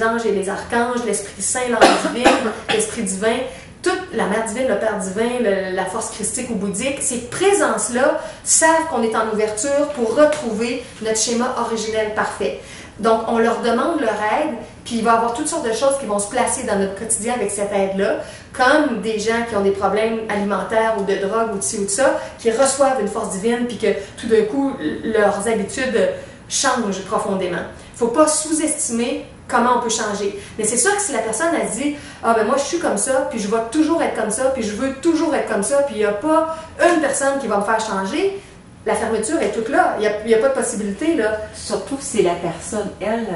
S1: anges et les archanges, l'Esprit Saint, l'Ange divine, l'Esprit divin, toute la Mère divine, le Père divin, la force christique ou bouddhique, ces présences-là savent qu'on est en ouverture pour retrouver notre schéma originel parfait. Donc, on leur demande leur aide, puis il va y avoir toutes sortes de choses qui vont se placer dans notre quotidien avec cette aide-là, comme des gens qui ont des problèmes alimentaires ou de drogue ou de ci ou de ça, qui reçoivent une force divine, puis que tout d'un coup, leurs habitudes changent profondément. Il ne faut pas sous-estimer comment on peut changer. Mais c'est sûr que si la personne, elle se dit « Ah, ben moi, je suis comme ça, puis je vais toujours être comme ça, puis je veux toujours être comme ça, puis il n'y a pas une personne qui va me faire changer », la fermeture est toute là. Il n'y a pas de possibilité, là.
S2: Surtout si la personne, elle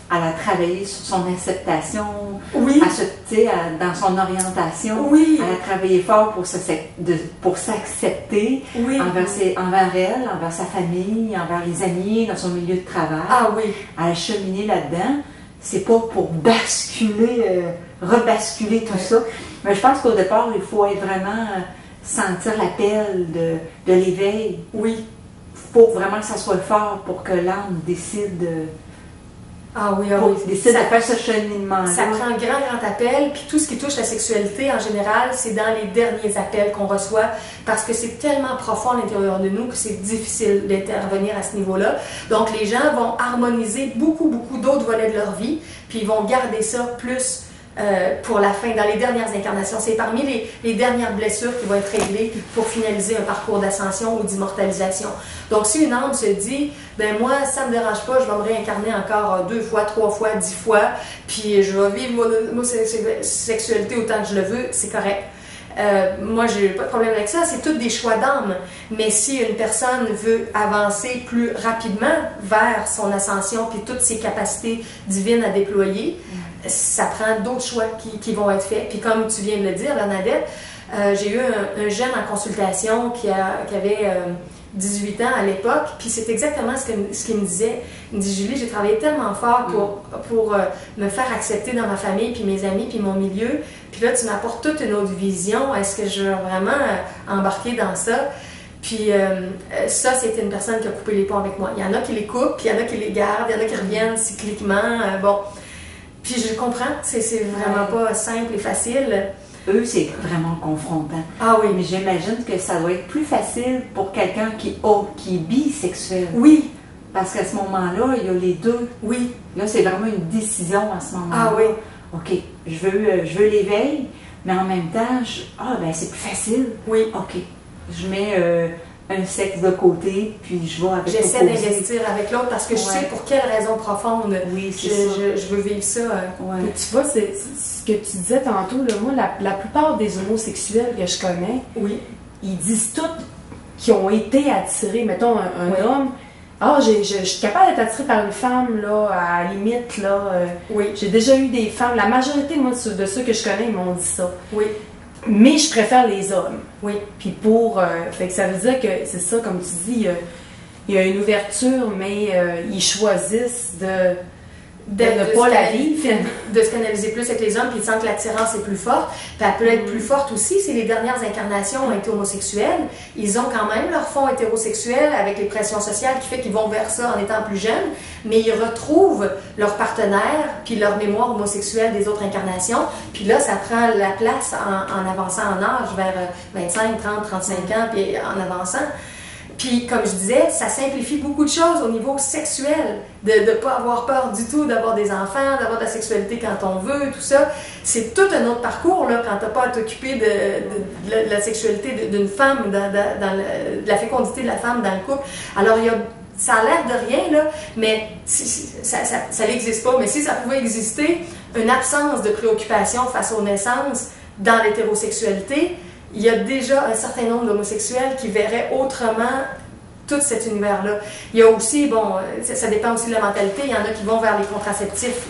S2: a travaillé sur son acceptation,
S1: oui.
S2: Dans son orientation,
S1: oui.
S2: Elle a travaillé fort pour s'accepter
S1: oui.
S2: envers elle, envers sa famille, envers les amis, dans son milieu de travail.
S1: Ah oui.
S2: Elle a cheminé là-dedans. C'est pas pour rebasculer tout ça. Mais je pense qu'au départ, il faut être vraiment sentir l'appel de l'éveil.
S1: Oui.
S2: Il faut vraiment que ça soit fort pour que l'âme décide de faire ce cheminement-là.
S1: Ça prend un grand appel, puis tout ce qui touche la sexualité en général, c'est dans les derniers appels qu'on reçoit, parce que c'est tellement profond à l'intérieur de nous que c'est difficile d'intervenir à ce niveau-là. Donc les gens vont harmoniser beaucoup d'autres volets de leur vie, puis ils vont garder ça plus pour la fin, dans les dernières incarnations. C'est parmi les dernières blessures qui vont être réglées pour finaliser un parcours d'ascension ou d'immortalisation. Donc, si une âme se dit, ben moi, ça me dérange pas, je vais me réincarner encore 2 fois, 3 fois, 10 fois, puis je vais vivre mon sexualité autant que je le veux, c'est correct. Moi, j'ai pas de problème avec ça, c'est tous des choix d'âme. Mais si une personne veut avancer plus rapidement vers son ascension puis toutes ses capacités divines à déployer, ça prend d'autres choix qui vont être faits. Puis comme tu viens de le dire, Bernadette, j'ai eu un jeune en consultation qui avait 18 ans à l'époque, puis c'est exactement ce qu'il me disait. Il me dit, Julie, j'ai travaillé tellement fort pour me faire accepter dans ma famille, puis mes amis, puis mon milieu, puis là, tu m'apportes toute une autre vision. Est-ce que je veux vraiment embarquer dans ça? Puis ça, c'était une personne qui a coupé les ponts avec moi. Il y en a qui les coupent, puis il y en a qui les gardent, il y en a qui reviennent cycliquement. Bon, puis je comprends, c'est vraiment pas simple et facile.
S2: Eux, c'est vraiment confrontant.
S1: Ah oui.
S2: Mais j'imagine que ça doit être plus facile pour quelqu'un qui est bisexuel.
S1: Oui.
S2: Parce qu'à ce moment-là, il y a les deux.
S1: Oui.
S2: Là, c'est vraiment une décision à ce moment-là.
S1: Ah oui.
S2: OK, je veux l'éveil, mais en même temps, c'est plus facile.
S1: Oui.
S2: OK, je mets un sexe de côté, puis je vais avec l'autre.
S1: J'essaie d'investir avec l'autre parce que je sais pour quelle raison profonde je veux vivre ça.
S3: Mais tu vois, c'est ce que tu disais tantôt, là, moi, la plupart des homosexuels que je connais, ils disent tous qu'ils ont été attirés, mettons un homme. Je suis capable d'être attirée par une femme, là, à la limite, là. J'ai déjà eu des femmes, la majorité, moi, de ceux que je connais, ils m'ont dit ça.
S1: Oui.
S3: Mais je préfère les hommes.
S1: Oui.
S3: Puis fait que ça veut dire que, c'est ça, comme tu dis, il y a une ouverture, mais ils choisissent de ne pas la vivre.
S1: De se canaliser plus avec les hommes, puis ils sentent que l'attirance est plus forte. Puis elle peut être plus forte aussi si les dernières incarnations ont été homosexuelles. Ils ont quand même leur fond hétérosexuel avec les pressions sociales qui fait qu'ils vont vers ça en étant plus jeunes, mais ils retrouvent leur partenaire puis leur mémoire homosexuelle des autres incarnations. Puis là, ça prend la place en avançant en âge vers 25, 30, 35 ans, puis en avançant. Puis, comme je disais, ça simplifie beaucoup de choses au niveau sexuel, de ne pas avoir peur du tout d'avoir des enfants, d'avoir de la sexualité quand on veut, tout ça. C'est tout un autre parcours, là, quand tu n'as pas à t'occuper de la sexualité d'une femme, de la fécondité de la femme dans le couple. Alors, ça a l'air de rien, là, mais ça n'existe pas. Mais si ça pouvait exister, une absence de préoccupation face aux naissances dans l'hétérosexualité, il y a déjà un certain nombre d'homosexuels qui verraient autrement tout cet univers-là. Il y a aussi, ça dépend aussi de la mentalité, il y en a qui vont vers les contraceptifs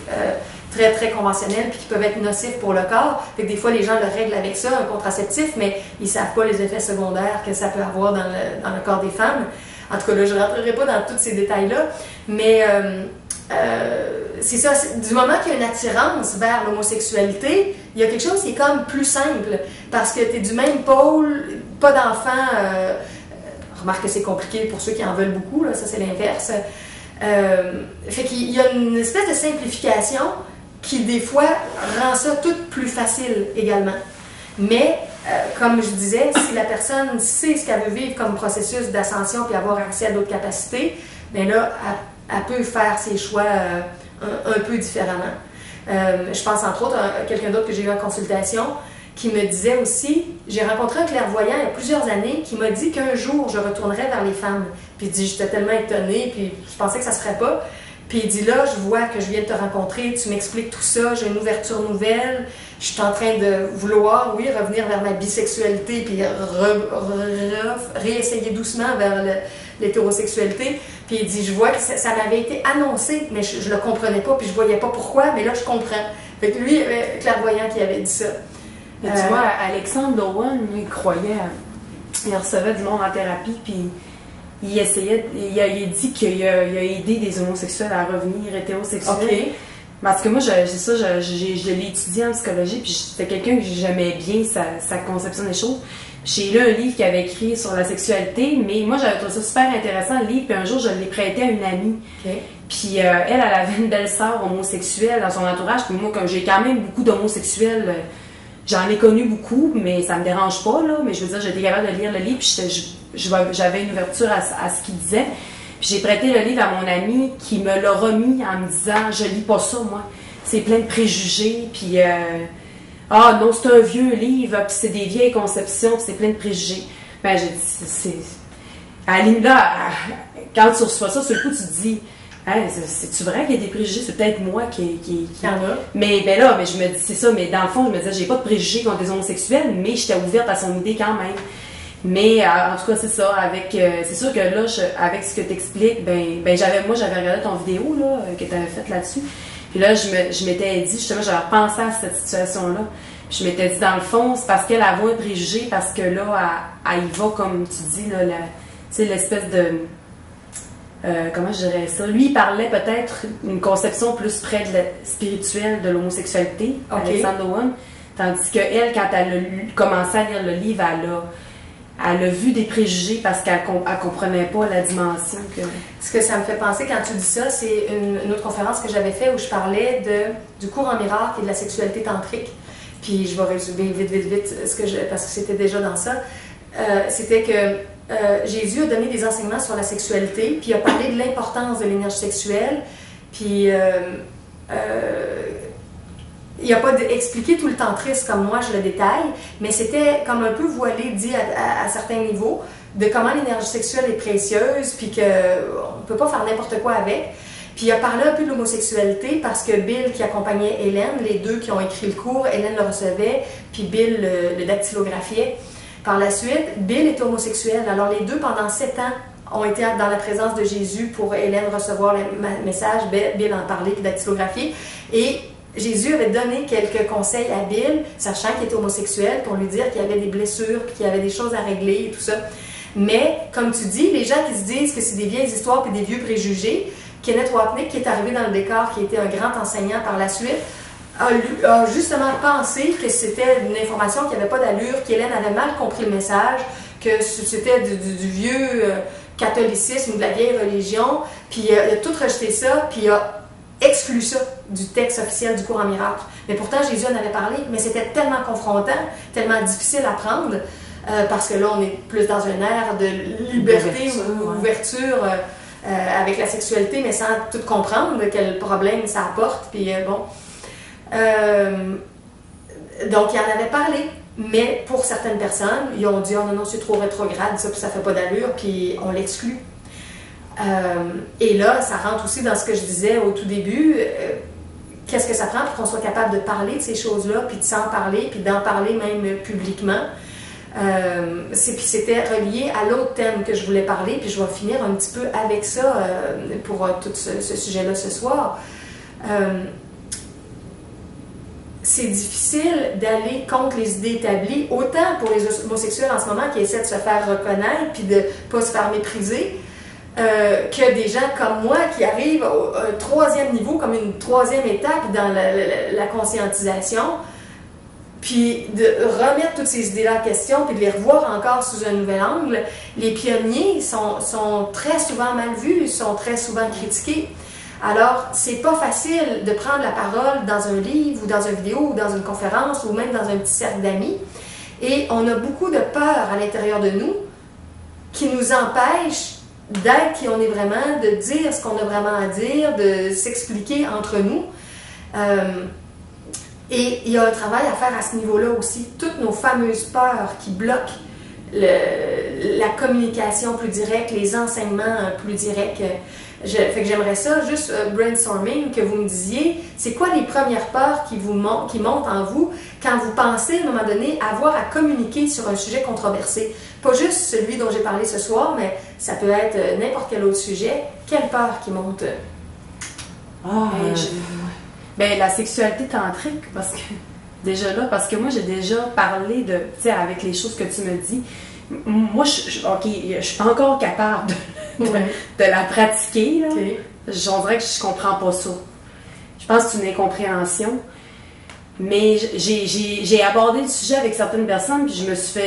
S1: très, très conventionnels puis qui peuvent être nocifs pour le corps. Fait que des fois, les gens le règlent avec ça, un contraceptif, mais ils ne savent pas les effets secondaires que ça peut avoir dans le corps des femmes. En tout cas, là, je ne rentrerai pas dans tous ces détails-là, mais c'est ça, du moment qu'il y a une attirance vers l'homosexualité, il y a quelque chose qui est comme plus simple, parce que tu es du même pôle, pas d'enfants, remarque que c'est compliqué pour ceux qui en veulent beaucoup, là, ça c'est l'inverse. Fait qu'il y a une espèce de simplification qui des fois rend ça tout plus facile également. Mais, comme je disais, si la personne sait ce qu'elle veut vivre comme processus d'ascension puis avoir accès à d'autres capacités, bien là, elle peut faire ses choix un peu différemment. Je pense entre autres à quelqu'un d'autre que j'ai eu en consultation qui me disait aussi, j'ai rencontré un clairvoyant il y a plusieurs années qui m'a dit qu'un jour je retournerais vers les femmes. Puis j'étais tellement étonnée, puis je pensais que ça se ferait pas. Puis il dit là, je vois que je viens de te rencontrer, tu m'expliques tout ça, j'ai une ouverture nouvelle, je suis en train de vouloir, oui, revenir vers ma bisexualité, puis réessayer doucement vers l'hétérosexualité. Puis il dit, je vois que ça m'avait été annoncé, mais je le comprenais pas, puis je voyais pas pourquoi, mais là, je comprends. Fait que lui, clairvoyant qui avait dit ça.
S3: Mais tu vois, Alexandre Lowen, il croyait, il recevait du monde en thérapie, puis il essayait, il a dit qu'il a aidé des homosexuels à revenir hétérosexuels.
S1: Okay.
S3: Parce que moi, je l'ai étudié en psychologie, puis c'était quelqu'un que j'aimais bien sa conception des choses. J'ai lu un livre qu'il avait écrit sur la sexualité, mais moi, j'avais trouvé ça super intéressant, le livre, puis un jour, je l'ai prêté à une amie.
S1: Okay.
S3: Puis elle avait une belle-sœur homosexuelle dans son entourage, puis moi, comme j'ai quand même beaucoup d'homosexuels, j'en ai connu beaucoup, mais ça me dérange pas, là, mais je veux dire, j'étais capable de lire le livre, puis j'avais une ouverture à ce qu'il disait. Puis j'ai prêté le livre à mon ami qui me l'a remis en me disant, je lis pas ça, moi, c'est plein de préjugés, puis ah non, c'est un vieux livre, puis c'est des vieilles conceptions, puis c'est plein de préjugés. Ben, j'ai dit, à la limite là, quand tu reçois ça, sur le coup, tu te dis, hey, c'est-tu vrai qu'il y a des préjugés? C'est peut-être moi qui... Mais ben là, mais je me dis, c'est ça, mais dans le fond, je me disais, j'ai pas de préjugés contre les homosexuels, mais j'étais ouverte à son idée quand même. Mais en tout cas, c'est ça, c'est sûr que là, avec ce que tu expliques, moi, j'avais regardé ton vidéo là, que tu avais faite là-dessus. Puis là, je m'étais dit, justement, j'avais repensé à cette situation-là. Puis je m'étais dit, dans le fond, c'est parce qu'elle a un préjugé, parce que là, elle y va, comme tu dis, là, tu sais, l'espèce de... comment je dirais ça? Lui, il parlait peut-être une conception plus près de la spirituelle de l'homosexualité, Alexandre Lowen. Tandis qu'elle, quand elle a commencé à lire le livre, elle a vu des préjugés parce qu'elle ne comprenait pas la dimension que...
S1: Ce que ça me fait penser quand tu dis ça, c'est une autre conférence que j'avais faite où je parlais du cours en miracle et de la sexualité tantrique. Puis je vais résumer vite parce que c'était déjà dans ça. C'était que Jésus a donné des enseignements sur la sexualité, puis il a parlé de l'importance de l'énergie sexuelle, puis il n'a pas expliqué tout le tantrisme comme moi je le détaille, mais c'était comme un peu voilé, dit à certains niveaux, de comment l'énergie sexuelle est précieuse, puis qu'on ne peut pas faire n'importe quoi avec. Puis il a parlé un peu de l'homosexualité parce que Bill qui accompagnait Hélène, les deux qui ont écrit le cours, Hélène le recevait, puis Bill le dactylographiait. Par la suite, Bill est homosexuel. Alors les deux, pendant 7 ans, ont été dans la présence de Jésus pour Hélène recevoir le message, Bill en parler puis dactylographier. Et Jésus avait donné quelques conseils à Bill, sachant qu'il était homosexuel, pour lui dire qu'il y avait des blessures puis qu'il y avait des choses à régler et tout ça. Mais, comme tu dis, les gens qui se disent que c'est des vieilles histoires et des vieux préjugés, Kenneth Wapnick, qui est arrivé dans le décor, qui était un grand enseignant par la suite, a justement pensé que c'était une information qui n'avait pas d'allure, qu'Hélène avait mal compris le message, que c'était du vieux catholicisme ou de la vieille religion, puis il a tout rejeté ça, puis il a exclu ça du texte officiel du cours en miracle. Mais pourtant, Jésus en avait parlé, mais c'était tellement confrontant, tellement difficile à prendre, parce que là, on est plus dans un air de liberté ou ouverture avec la sexualité, mais sans tout comprendre quel problème ça apporte, puis bon... donc, il en avait parlé, mais pour certaines personnes, ils ont dit « Oh non, c'est trop rétrograde, ça, puis ça fait pas d'allure, puis on l'exclut. » Et là, ça rentre aussi dans ce que je disais au tout début. Qu'est-ce que ça prend pour qu'on soit capable de parler de ces choses-là, puis de s'en parler, puis d'en parler même publiquement? Puis c'était relié à l'autre thème que je voulais parler, puis je vais finir un petit peu avec ça pour tout ce sujet-là ce soir. C'est difficile d'aller contre les idées établies, autant pour les homosexuels en ce moment qui essaient de se faire reconnaître puis de ne pas se faire mépriser, que des gens comme moi qui arrivent au troisième niveau, comme une troisième étape dans la conscientisation, puis de remettre toutes ces idées-là en question, puis de les revoir encore sous un nouvel angle. Les pionniers sont très souvent mal vus, sont très souvent critiqués. Alors, c'est pas facile de prendre la parole dans un livre ou dans une vidéo ou dans une conférence ou même dans un petit cercle d'amis. Et on a beaucoup de peur à l'intérieur de nous qui nous empêche d'être qui on est vraiment, de dire ce qu'on a vraiment à dire, de s'expliquer entre nous. Et il y a un travail à faire à ce niveau-là aussi. Toutes nos fameuses peurs qui bloquent la communication plus directe, les enseignements plus directs. Fait que j'aimerais ça, juste brainstorming, que vous me disiez, c'est quoi les premières peurs qui montent en vous quand vous pensez, à un moment donné, avoir à communiquer sur un sujet controversé. Pas juste celui dont j'ai parlé ce soir, mais ça peut être n'importe quel autre sujet. Quelle peur qui monte?
S3: Ben, la sexualité tantrique, parce que déjà là, parce que moi j'ai déjà parlé de, tu sais, avec les choses que tu me dis, moi je suis pas encore capable de la pratiquer, là.
S1: Okay.
S3: On dirait que je comprends pas ça. Je pense que c'est une incompréhension. Mais j'ai abordé le sujet avec certaines personnes, puis je me suis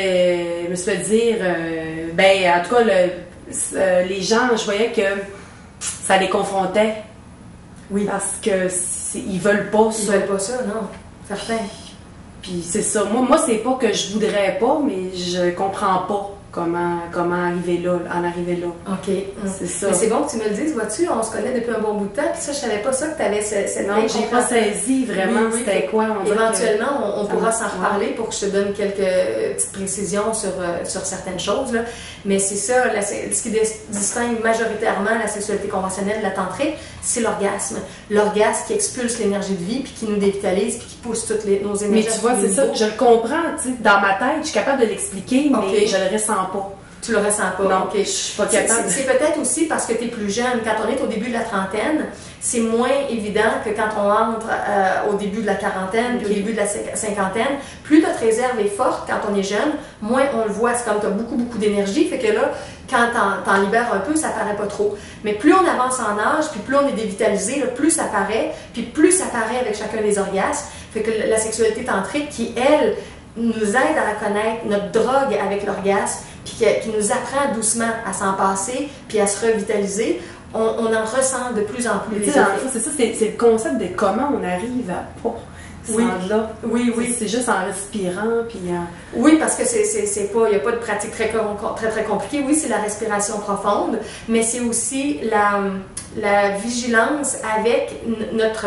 S3: fait dire, ben, en tout cas, les gens, je voyais que ça les confrontait.
S1: Oui.
S3: Parce que ils veulent pas ça.
S1: Ils veulent pas ça, non. Certain.
S3: Puis c'est ça. Moi c'est pas que je voudrais pas, mais je comprends pas comment arriver là, en arriver là.
S1: OK.
S3: C'est ça.
S1: Mais c'est bon que tu me le dises, vois-tu, on se connaît depuis un bon bout de temps, puis ça, je savais pas ça, que tu avais cette
S3: non, j'ai pas saisi vraiment c'était quoi.
S1: Éventuellement, on pourra s'en reparler pour que je te donne quelques petites précisions sur certaines choses, là. Mais c'est ça, ce qui distingue majoritairement la sexualité conventionnelle de la tantrique, c'est l'orgasme. L'orgasme qui expulse l'énergie de vie, puis qui nous dévitalise, puis qui pousse toutes nos énergies.
S3: Mais tu vois, c'est ça, je le comprends, tu sais, dans ma tête, je suis capable de l'expliquer, mais je le ressens pas.
S1: Tu le ressens pas?
S3: Non,
S1: okay.
S3: Je suis pas capable.
S1: C'est peut-être aussi parce que tu es plus jeune. Quand on est au début de la trentaine, c'est moins évident que quand on entre au début de la quarantaine, puis au début de la cinquantaine. Plus notre réserve est forte quand on est jeune, moins on le voit. C'est comme tu as beaucoup, beaucoup d'énergie. Fait que là, quand t'en libères un peu, ça paraît pas trop. Mais plus on avance en âge, puis plus on est dévitalisé, là, plus ça paraît, puis plus ça paraît avec chacun des orgasmes. Fait que la sexualité tantrique qui, elle, nous aide à reconnaître notre drogue avec l'orgasme, puis qui nous apprend doucement à s'en passer, puis à se revitaliser, on en ressent de plus en plus.
S3: C'est ça, c'est le concept de comment on arrive à pas se rendre là.
S1: Oui.
S3: C'est juste en respirant, puis
S1: Oui, parce que il n'y a pas de pratique très compliquée. Oui, c'est la respiration profonde, mais c'est aussi la vigilance avec notre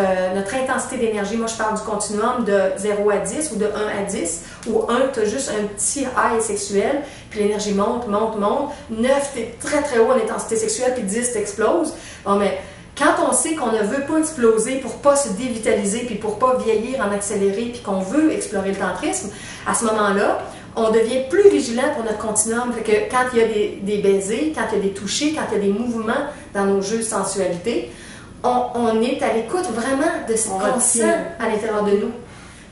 S1: intensité d'énergie. Moi, je parle du continuum de 0 à 10 ou de 1 à 10, où 1, tu as juste un petit high sexuel, puis l'énergie monte. 9, tu es très très haut en intensité sexuelle, puis 10, t'exploses. Bon, mais quand on sait qu'on ne veut pas exploser pour pas se dévitaliser, puis pour pas vieillir en accéléré, puis qu'on veut explorer le tantrisme, à ce moment-là, on devient plus vigilant pour notre continuum. Fait que quand il y a des baisers, quand il y a des touchés, quand il y a des mouvements dans nos jeux de sensualité, on est à l'écoute vraiment de ce qu'on sent à l'intérieur de nous.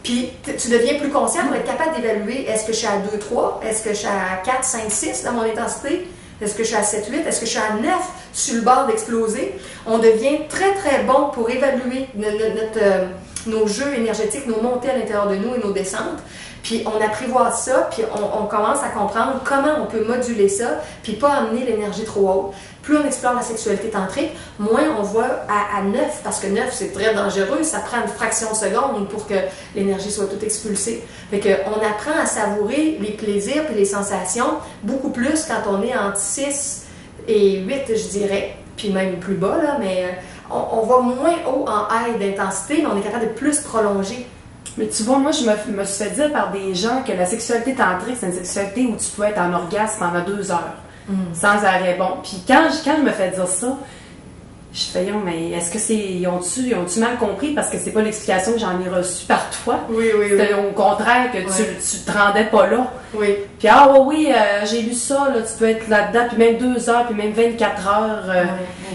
S1: Puis tu deviens plus conscient pour être capable d'évaluer, est-ce que je suis à 2, 3, est-ce que je suis à 4, 5, 6 dans mon intensité, est-ce que je suis à 7, 8, est-ce que je suis à 9 sur le bord d'exploser. On devient très très bon pour évaluer nos jeux énergétiques, nos montées à l'intérieur de nous et nos descentes. Puis on apprivoise ça, puis on commence à comprendre comment on peut moduler ça, puis pas amener l'énergie trop haute. Plus on explore la sexualité tantrique, moins on voit à 9, parce que 9 c'est très dangereux, ça prend une fraction de seconde pour que l'énergie soit toute expulsée. Fait qu'on apprend à savourer les plaisirs et les sensations beaucoup plus quand on est entre 6 et 8, je dirais, puis même plus bas, là, mais on va moins haut en high d'intensité, mais on est capable de plus prolonger.
S3: Mais tu vois, moi, je me suis fait dire par des gens que la sexualité tantrique, c'est une sexualité où tu peux être en orgasme pendant 2 heures, sans arrêt. Bon, puis quand je me fais dire ça, je fais, mais est-ce que ils ont-tu mal compris? Parce que c'est pas l'explication que j'en ai reçue par toi.
S1: Oui.
S3: C'était au contraire que tu te rendais pas là.
S1: Oui.
S3: Puis, j'ai lu ça, là, tu peux être là-dedans, puis même 2 heures, puis même 24 heures.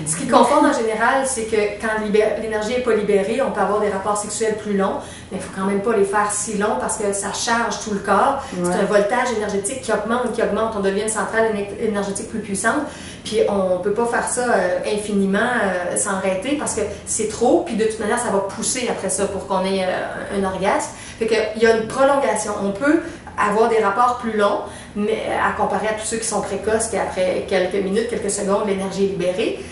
S1: Ce qui confond en général, c'est que quand l'énergie n'est pas libérée, on peut avoir des rapports sexuels plus longs, mais il ne faut quand même pas les faire si longs parce que ça charge tout le corps. Ouais. C'est un voltage énergétique qui augmente. On devient une centrale énergétique plus puissante. Puis on ne peut pas faire ça infiniment sans arrêter parce que c'est trop, puis de toute manière, ça va pousser après ça pour qu'on ait un orgasme. Fait qu'il y a une prolongation. On peut avoir des rapports plus longs, mais à comparer à tous ceux qui sont précoces, puis après quelques minutes, quelques secondes, l'énergie est libérée.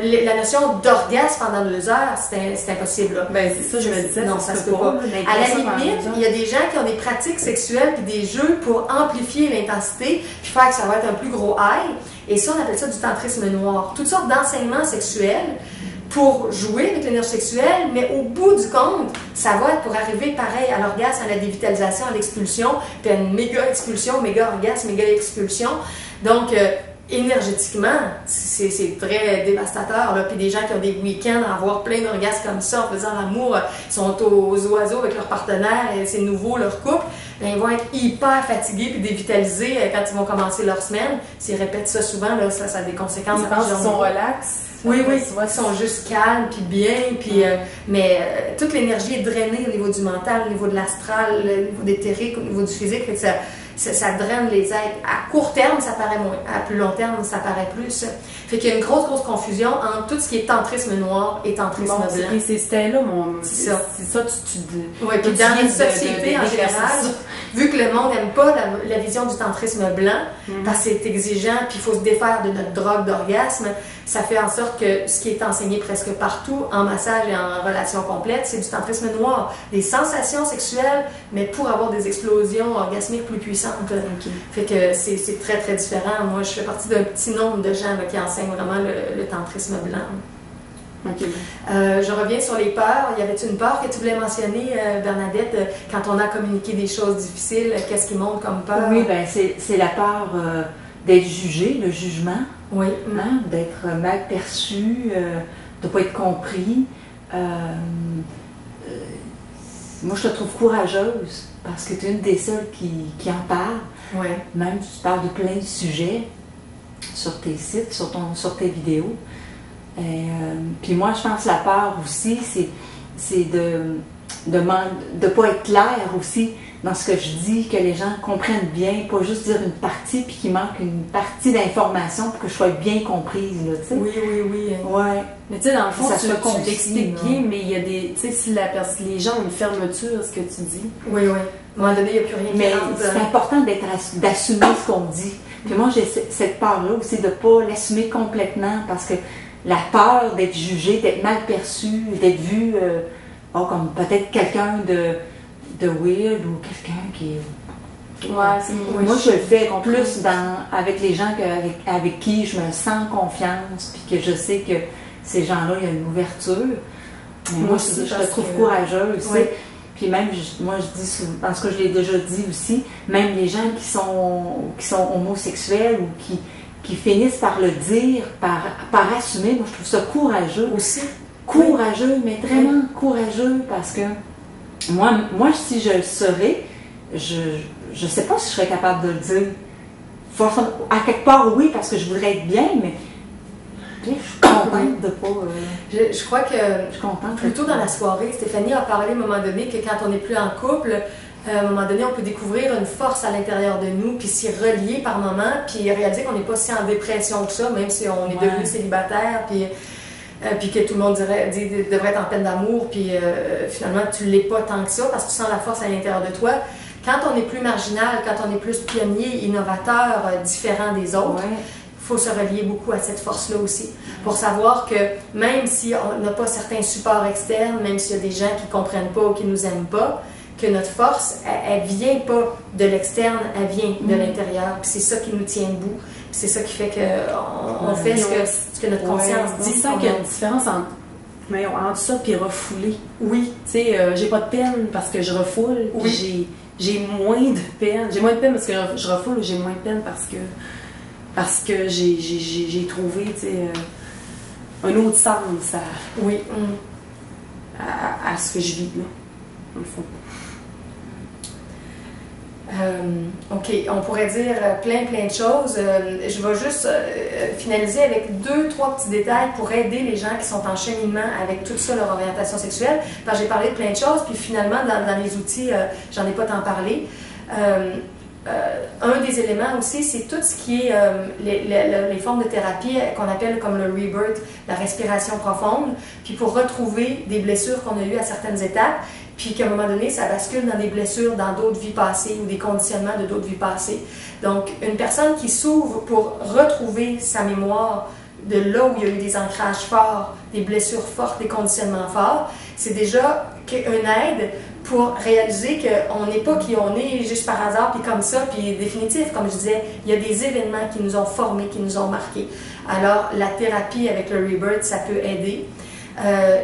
S1: La notion d'orgasme pendant 2 heures, c'est impossible. Là.
S3: Ben, c'est ça, je me disais.
S1: Non, ça se peut pas. À la limite, il y a des gens qui ont des pratiques sexuelles puis des jeux pour amplifier l'intensité puis faire que ça va être un plus gros high. Et ça, on appelle ça du tantrisme noir. Toutes sortes d'enseignements sexuels pour jouer avec l'énergie sexuelle, mais au bout du compte, ça va être pour arriver pareil à l'orgasme, à la dévitalisation, à l'expulsion, puis à une méga expulsion, méga orgasme, méga expulsion. Donc, énergétiquement, c'est très dévastateur. Là. Puis des gens qui ont des week-ends à avoir plein d'orgasmes comme ça en faisant l'amour, ils sont aux oiseaux avec leur partenaire et c'est nouveau leur couple, bien, ils vont être hyper fatigués puis dévitalisés quand ils vont commencer leur semaine. S'ils répètent ça souvent, là, ça a des conséquences.
S3: Ils pensent qu'ils sont relax.
S1: Oui, ils sont juste calmes puis bien, puis, mais toute l'énergie est drainée au niveau du mental, au niveau de l'astral, au niveau d'éthérique, au niveau du physique, fait que ça draine les êtres. À court terme, ça paraît moins. À plus long terme, ça paraît plus. Fait qu'il y a une grosse confusion entre tout ce qui est tantrisme noir et tantrisme blanc.
S3: C'était là mon...
S1: C'est ça.
S3: C'est ça, tu
S1: oui, puis dans une société en général, vu que le monde n'aime pas la vision du tantrisme blanc, parce que c'est exigeant, puis il faut se défaire de notre drogue d'orgasme, ça fait en sorte que ce qui est enseigné presque partout, en massage et en relation complète, c'est du tantrisme noir. Des sensations sexuelles, mais pour avoir des explosions orgasmiques plus puissantes. Okay. Fait que c'est très, très différent. Moi, je fais partie d'un petit nombre de gens là, qui enseignent vraiment le tantrisme blanc.
S3: Okay.
S1: Je reviens sur les peurs. Y avait-tu une peur que tu voulais mentionner, Bernadette, quand on a communiqué des choses difficiles? Qu'est-ce qui monte comme peur?
S2: Oui, ben c'est la peur d'être jugé, le jugement.
S1: Oui.
S2: Hein, d'être mal perçu, de ne pas être compris. Moi, je te trouve courageuse parce que tu es une des seules qui en parle.
S1: Oui.
S2: Même tu parles de plein de sujets sur tes sites, sur tes vidéos. Puis moi, je pense que la peur aussi, c'est de ne pas être clair aussi dans ce que je dis, que les gens comprennent bien, pas juste dire une partie, puis qu'il manque une partie d'information pour que je sois bien comprise, là, tu sais.
S1: Oui.
S2: Ouais.
S3: Mais tu sais, dans le fond,
S2: ça
S3: tu l'expliques bien, mais il y a des... Tu sais, si les gens ont une fermeture à ce que tu dis...
S1: Oui. À un moment donné, il n'y a plus rien qui
S2: mais
S1: rentre.
S2: c'est important d'assumer ce qu'on dit. Puis moi, j'ai cette peur-là aussi de ne pas l'assumer complètement, parce que la peur d'être jugé, d'être mal perçu, d'être vu comme peut-être quelqu'un de weird ou quelqu'un qui est...
S3: Ouais,
S2: moi, je le fais plus avec les gens avec qui je me sens confiance, puis que je sais que ces gens-là, il y a une ouverture. Mais moi, je te trouve courageuse. Oui. Puis même, moi, je dis souvent, parce que je l'ai déjà dit aussi, même les gens qui sont homosexuels ou qui finissent par le dire, par assumer, moi, je trouve ça courageux.
S1: Aussi.
S2: Courageux, mais vraiment courageux, parce que moi, si je le serais, je ne sais pas si je serais capable de le dire. Forcément, à quelque part, oui, parce que je voudrais être bien, mais je suis contente de pas...
S1: Je crois que
S2: je suis contente
S1: plus tôt dans la soirée, Stéphanie a parlé à un moment donné que quand on n'est plus en couple, à un moment donné, on peut découvrir une force à l'intérieur de nous, puis s'y relier par moment, puis réaliser qu'on n'est pas si en dépression que ça, même si on est devenu célibataire, puis que tout le monde devrait être en peine d'amour, puis finalement, tu ne l'es pas tant que ça, parce que tu sens la force à l'intérieur de toi. Quand on est plus marginal, quand on est plus pionnier, innovateur, différent des autres, il faut se relier beaucoup à cette force-là aussi, pour savoir que même si on n'a pas certains supports externes, même s'il y a des gens qui ne comprennent pas ou qui ne nous aiment pas, que notre force, elle ne vient pas de l'externe, elle vient de l'intérieur. Puis c'est ça qui nous tient debout. C'est ça qui fait qu'on fait ce que notre conscience dit.
S3: C'est ça qu'il y a une différence entre ça et refouler.
S1: Oui.
S3: Tu sais, j'ai pas de peine parce que je refoule.
S1: Oui.
S3: J'ai moins de peine. J'ai moins de peine parce que je refoule ou j'ai moins de peine parce que j'ai trouvé, tu sais, un autre sens à ce que je vis, là, dans le fond.
S1: OK, on pourrait dire plein de choses. Je vais juste finaliser avec 2-3 petits détails pour aider les gens qui sont en cheminement avec tout ça, leur orientation sexuelle. Parce que j'ai parlé de plein de choses, puis finalement, dans les outils, j'en ai pas tant parlé. Un des éléments aussi, c'est tout ce qui est les formes de thérapie qu'on appelle comme le rebirth, la respiration profonde, puis pour retrouver des blessures qu'on a eues à certaines étapes, puis qu'à un moment donné, ça bascule dans des blessures dans d'autres vies passées ou des conditionnements de d'autres vies passées. Donc, une personne qui s'ouvre pour retrouver sa mémoire de là où il y a eu des ancrages forts, des blessures fortes, des conditionnements forts, c'est déjà une aide pour réaliser qu'on n'est pas qui on est juste par hasard, puis comme ça, puis définitif, comme je disais, il y a des événements qui nous ont formés, qui nous ont marqués. Alors, la thérapie avec le rebirth, ça peut aider.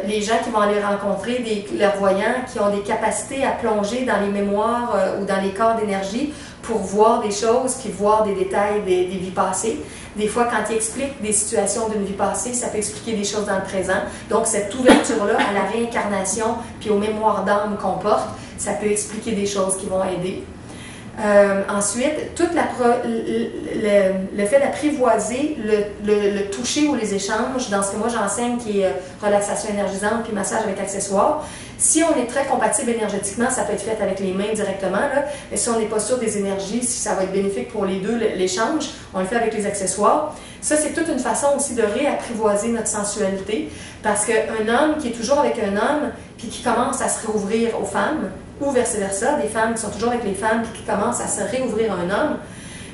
S1: Les gens qui vont aller rencontrer des clairvoyants qui ont des capacités à plonger dans les mémoires ou dans les corps d'énergie pour voir des choses, puis voir des détails des vies passées. Des fois, quand il explique des situations d'une vie passée, ça peut expliquer des choses dans le présent. Donc, cette ouverture-là à la réincarnation puis aux mémoires d'âme qu'on porte, ça peut expliquer des choses qui vont aider. Ensuite, le fait d'apprivoiser le toucher ou les échanges, dans ce que moi j'enseigne qui est relaxation énergisante puis massage avec accessoires. Si on est très compatible énergétiquement, ça peut être fait avec les mains directement, là. Mais si on n'est pas sûr des énergies, si ça va être bénéfique pour les deux, l'échange, on le fait avec les accessoires. Ça, c'est toute une façon aussi de réapprivoiser notre sensualité, parce qu'un homme qui est toujours avec un homme puis qui commence à se réouvrir aux femmes, ou vice-versa, des femmes qui sont toujours avec les femmes et qui commencent à se réouvrir à un homme,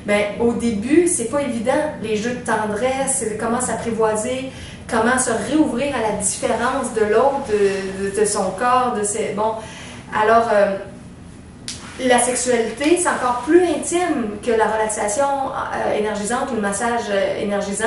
S1: bien, au début, c'est pas évident. Les jeux de tendresse, comment s'apprivoiser, comment se réouvrir à la différence de l'autre, de son corps, de ses... Bon, alors, la sexualité, c'est encore plus intime que la relaxation énergisante ou le massage énergisant.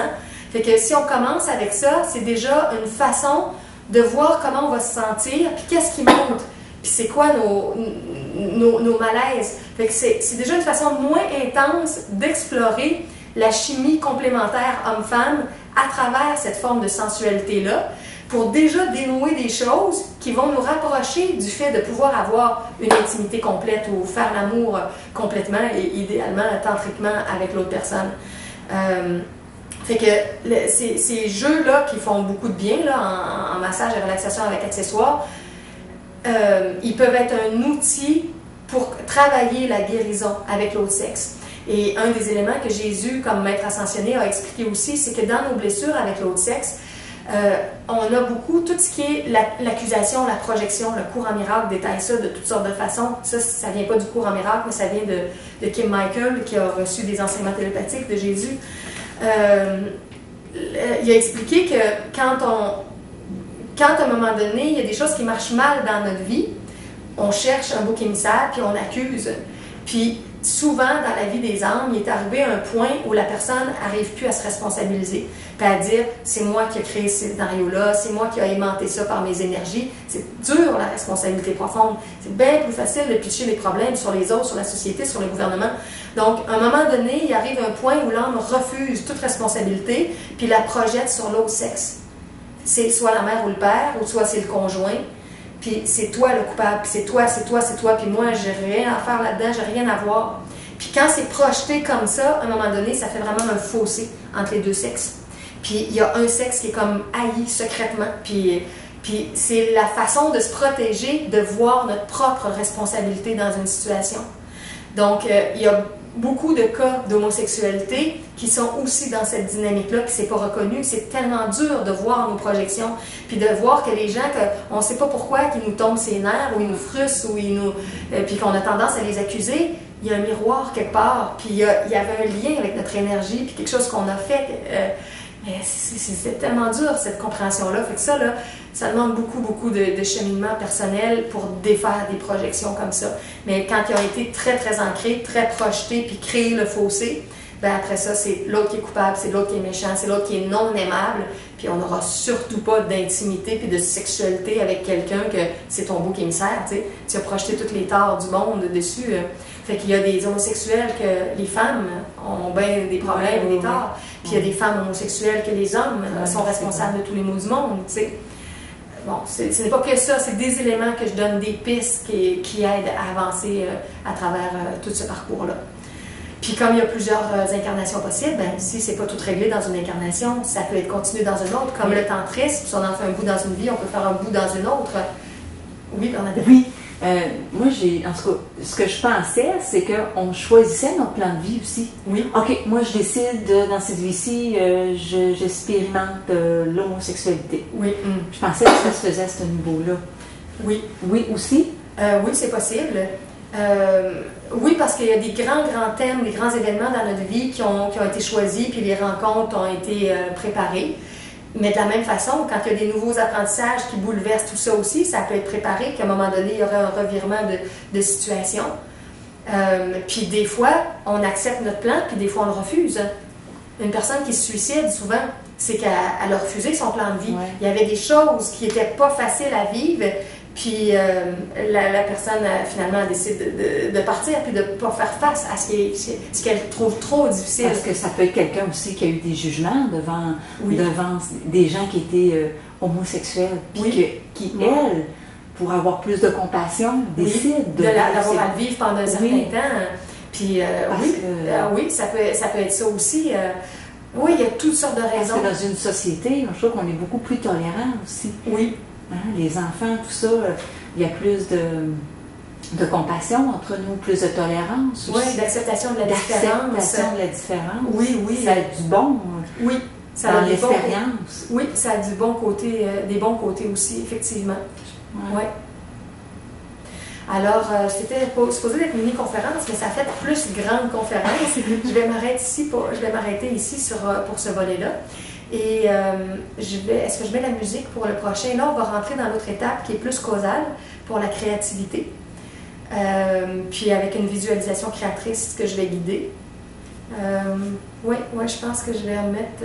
S1: Fait que si on commence avec ça, c'est déjà une façon de voir comment on va se sentir, puis qu'est-ce qui monte. Puis c'est quoi nos malaises. Fait que c'est déjà une façon moins intense d'explorer la chimie complémentaire homme-femme à travers cette forme de sensualité-là, pour déjà dénouer des choses qui vont nous rapprocher du fait de pouvoir avoir une intimité complète ou faire l'amour complètement et idéalement, tantriquement avec l'autre personne. Fait que ces jeux-là qui font beaucoup de bien là, en massage et relaxation avec accessoires, ils peuvent être un outil pour travailler la guérison avec l'autre sexe. Et un des éléments que Jésus, comme maître ascensionné, a expliqué aussi, c'est que dans nos blessures avec l'autre sexe, on a beaucoup tout ce qui est l'accusation, la projection, le cours en miracle détaille ça de toutes sortes de façons. Ça vient pas du cours en miracle, mais ça vient de Kim Michael, qui a reçu des enseignements télépathiques de Jésus. Il a expliqué que quand à un moment donné, il y a des choses qui marchent mal dans notre vie, on cherche un bouc émissaire, puis on accuse. Puis souvent, dans la vie des âmes, il est arrivé un point où la personne n'arrive plus à se responsabiliser, puis à dire « c'est moi qui ai créé ce scénario-là, c'est moi qui ai aimanté ça par mes énergies ». C'est dur, la responsabilité profonde. C'est bien plus facile de pitcher les problèmes sur les autres, sur la société, sur le gouvernement. Donc, à un moment donné, il arrive un point où l'homme refuse toute responsabilité, puis la projette sur l'autre sexe. C'est soit la mère ou le père, ou soit c'est le conjoint. Puis c'est toi le coupable, puis c'est toi, puis moi, j'ai rien à faire là-dedans, j'ai rien à voir. Puis quand c'est projeté comme ça, à un moment donné, ça fait vraiment un fossé entre les deux sexes. Puis il y a un sexe qui est comme haï secrètement, puis c'est la façon de se protéger, de voir notre propre responsabilité dans une situation. Donc, il y a beaucoup de cas d'homosexualité qui sont aussi dans cette dynamique-là, puis c'est pas reconnu. C'est tellement dur de voir nos projections, puis de voir que les gens, on ne sait pas pourquoi, qu'ils nous tombent ses nerfs, ou ils nous frustrent, ou puis qu'on a tendance à les accuser. Il y a un miroir quelque part, puis il y avait un lien avec notre énergie, puis quelque chose qu'on a fait. Mais c'est tellement dur, cette compréhension-là. Fait que ça, là, ça demande beaucoup de cheminement personnel pour défaire des projections comme ça. Mais quand ils ont été très, très ancrés, très projetés, puis créer le fossé, ben après ça, c'est l'autre qui est coupable, c'est l'autre qui est méchant, c'est l'autre qui est non aimable, puis on n'aura surtout pas d'intimité puis de sexualité avec quelqu'un que c'est ton bouc émissaire, tu sais. Tu as projeté tous les torts du monde dessus. Fait qu'il y a des homosexuels que les femmes ont bien des problèmes et des torts, puis il y a des femmes homosexuelles que les hommes sont responsables de tous les maux du monde, tu sais. Bon, ce n'est pas que ça, c'est des éléments que je donne, des pistes qui aident à avancer à travers tout ce parcours-là. Puis comme il y a plusieurs incarnations possibles, ben, si c'est pas tout réglé dans une incarnation, ça peut être continué dans une autre. Comme le tantrisme, si on en fait un bout dans une vie, on peut faire un bout dans une autre. Oui, Bernadette?
S2: Oui. Moi, en tout cas, ce que je pensais, c'est qu'on choisissait notre plan de vie aussi.
S1: Oui.
S2: OK, moi, je décide, dans cette vie-ci, j'expérimente l'homosexualité.
S1: Oui.
S2: Je pensais que ça se faisait à ce niveau-là.
S1: Oui.
S2: Oui, aussi?
S1: Oui, c'est possible. Oui, parce qu'il y a des grands thèmes, des grands événements dans notre vie qui ont été choisis, puis les rencontres ont été préparées. Mais de la même façon, quand il y a des nouveaux apprentissages qui bouleversent tout ça aussi, ça peut être préparé qu'à un moment donné, il y aurait un revirement de situation. Puis des fois, on accepte notre plan, puis des fois, on le refuse. Une personne qui se suicide, souvent, c'est qu'elle a refusé son plan de vie. Ouais. Il y avait des choses qui n'étaient pas faciles à vivre, Puis la personne finalement décide de partir puis de ne pas faire face à ce qu'elle trouve trop difficile.
S2: Parce que ça peut être quelqu'un aussi qui a eu des jugements devant des gens qui étaient homosexuels, puis qui, elle, pour avoir plus de compassion, décide
S1: d'avoir à le vivre pendant un certain temps. Puis oui, ça peut être ça aussi. Oui, il y a toutes sortes de raisons.
S2: Parce que dans une société, je trouve qu'on est beaucoup plus tolérant aussi.
S1: Oui.
S2: Hein, les enfants, tout ça, il y a plus de compassion entre nous, plus de tolérance aussi.
S1: Oui, d'acceptation de la différence.
S2: D'acceptation de la différence.
S1: Oui, oui.
S2: Ça a du bon.
S1: Oui. Ça
S2: dans
S1: a
S2: l'expérience.
S1: Oui, ça a du bon côté, des bons côtés aussi, effectivement. Oui. Ouais. Alors, c'était supposé être une mini-conférence, mais ça fait plus grande conférence. Je vais m'arrêter ici pour ce volet-là. Et est-ce que je mets la musique pour le prochain? Là, on va rentrer dans l'autre étape qui est plus causale pour la créativité. Puis avec une visualisation créatrice que je vais guider. Oui, je pense que je vais remettre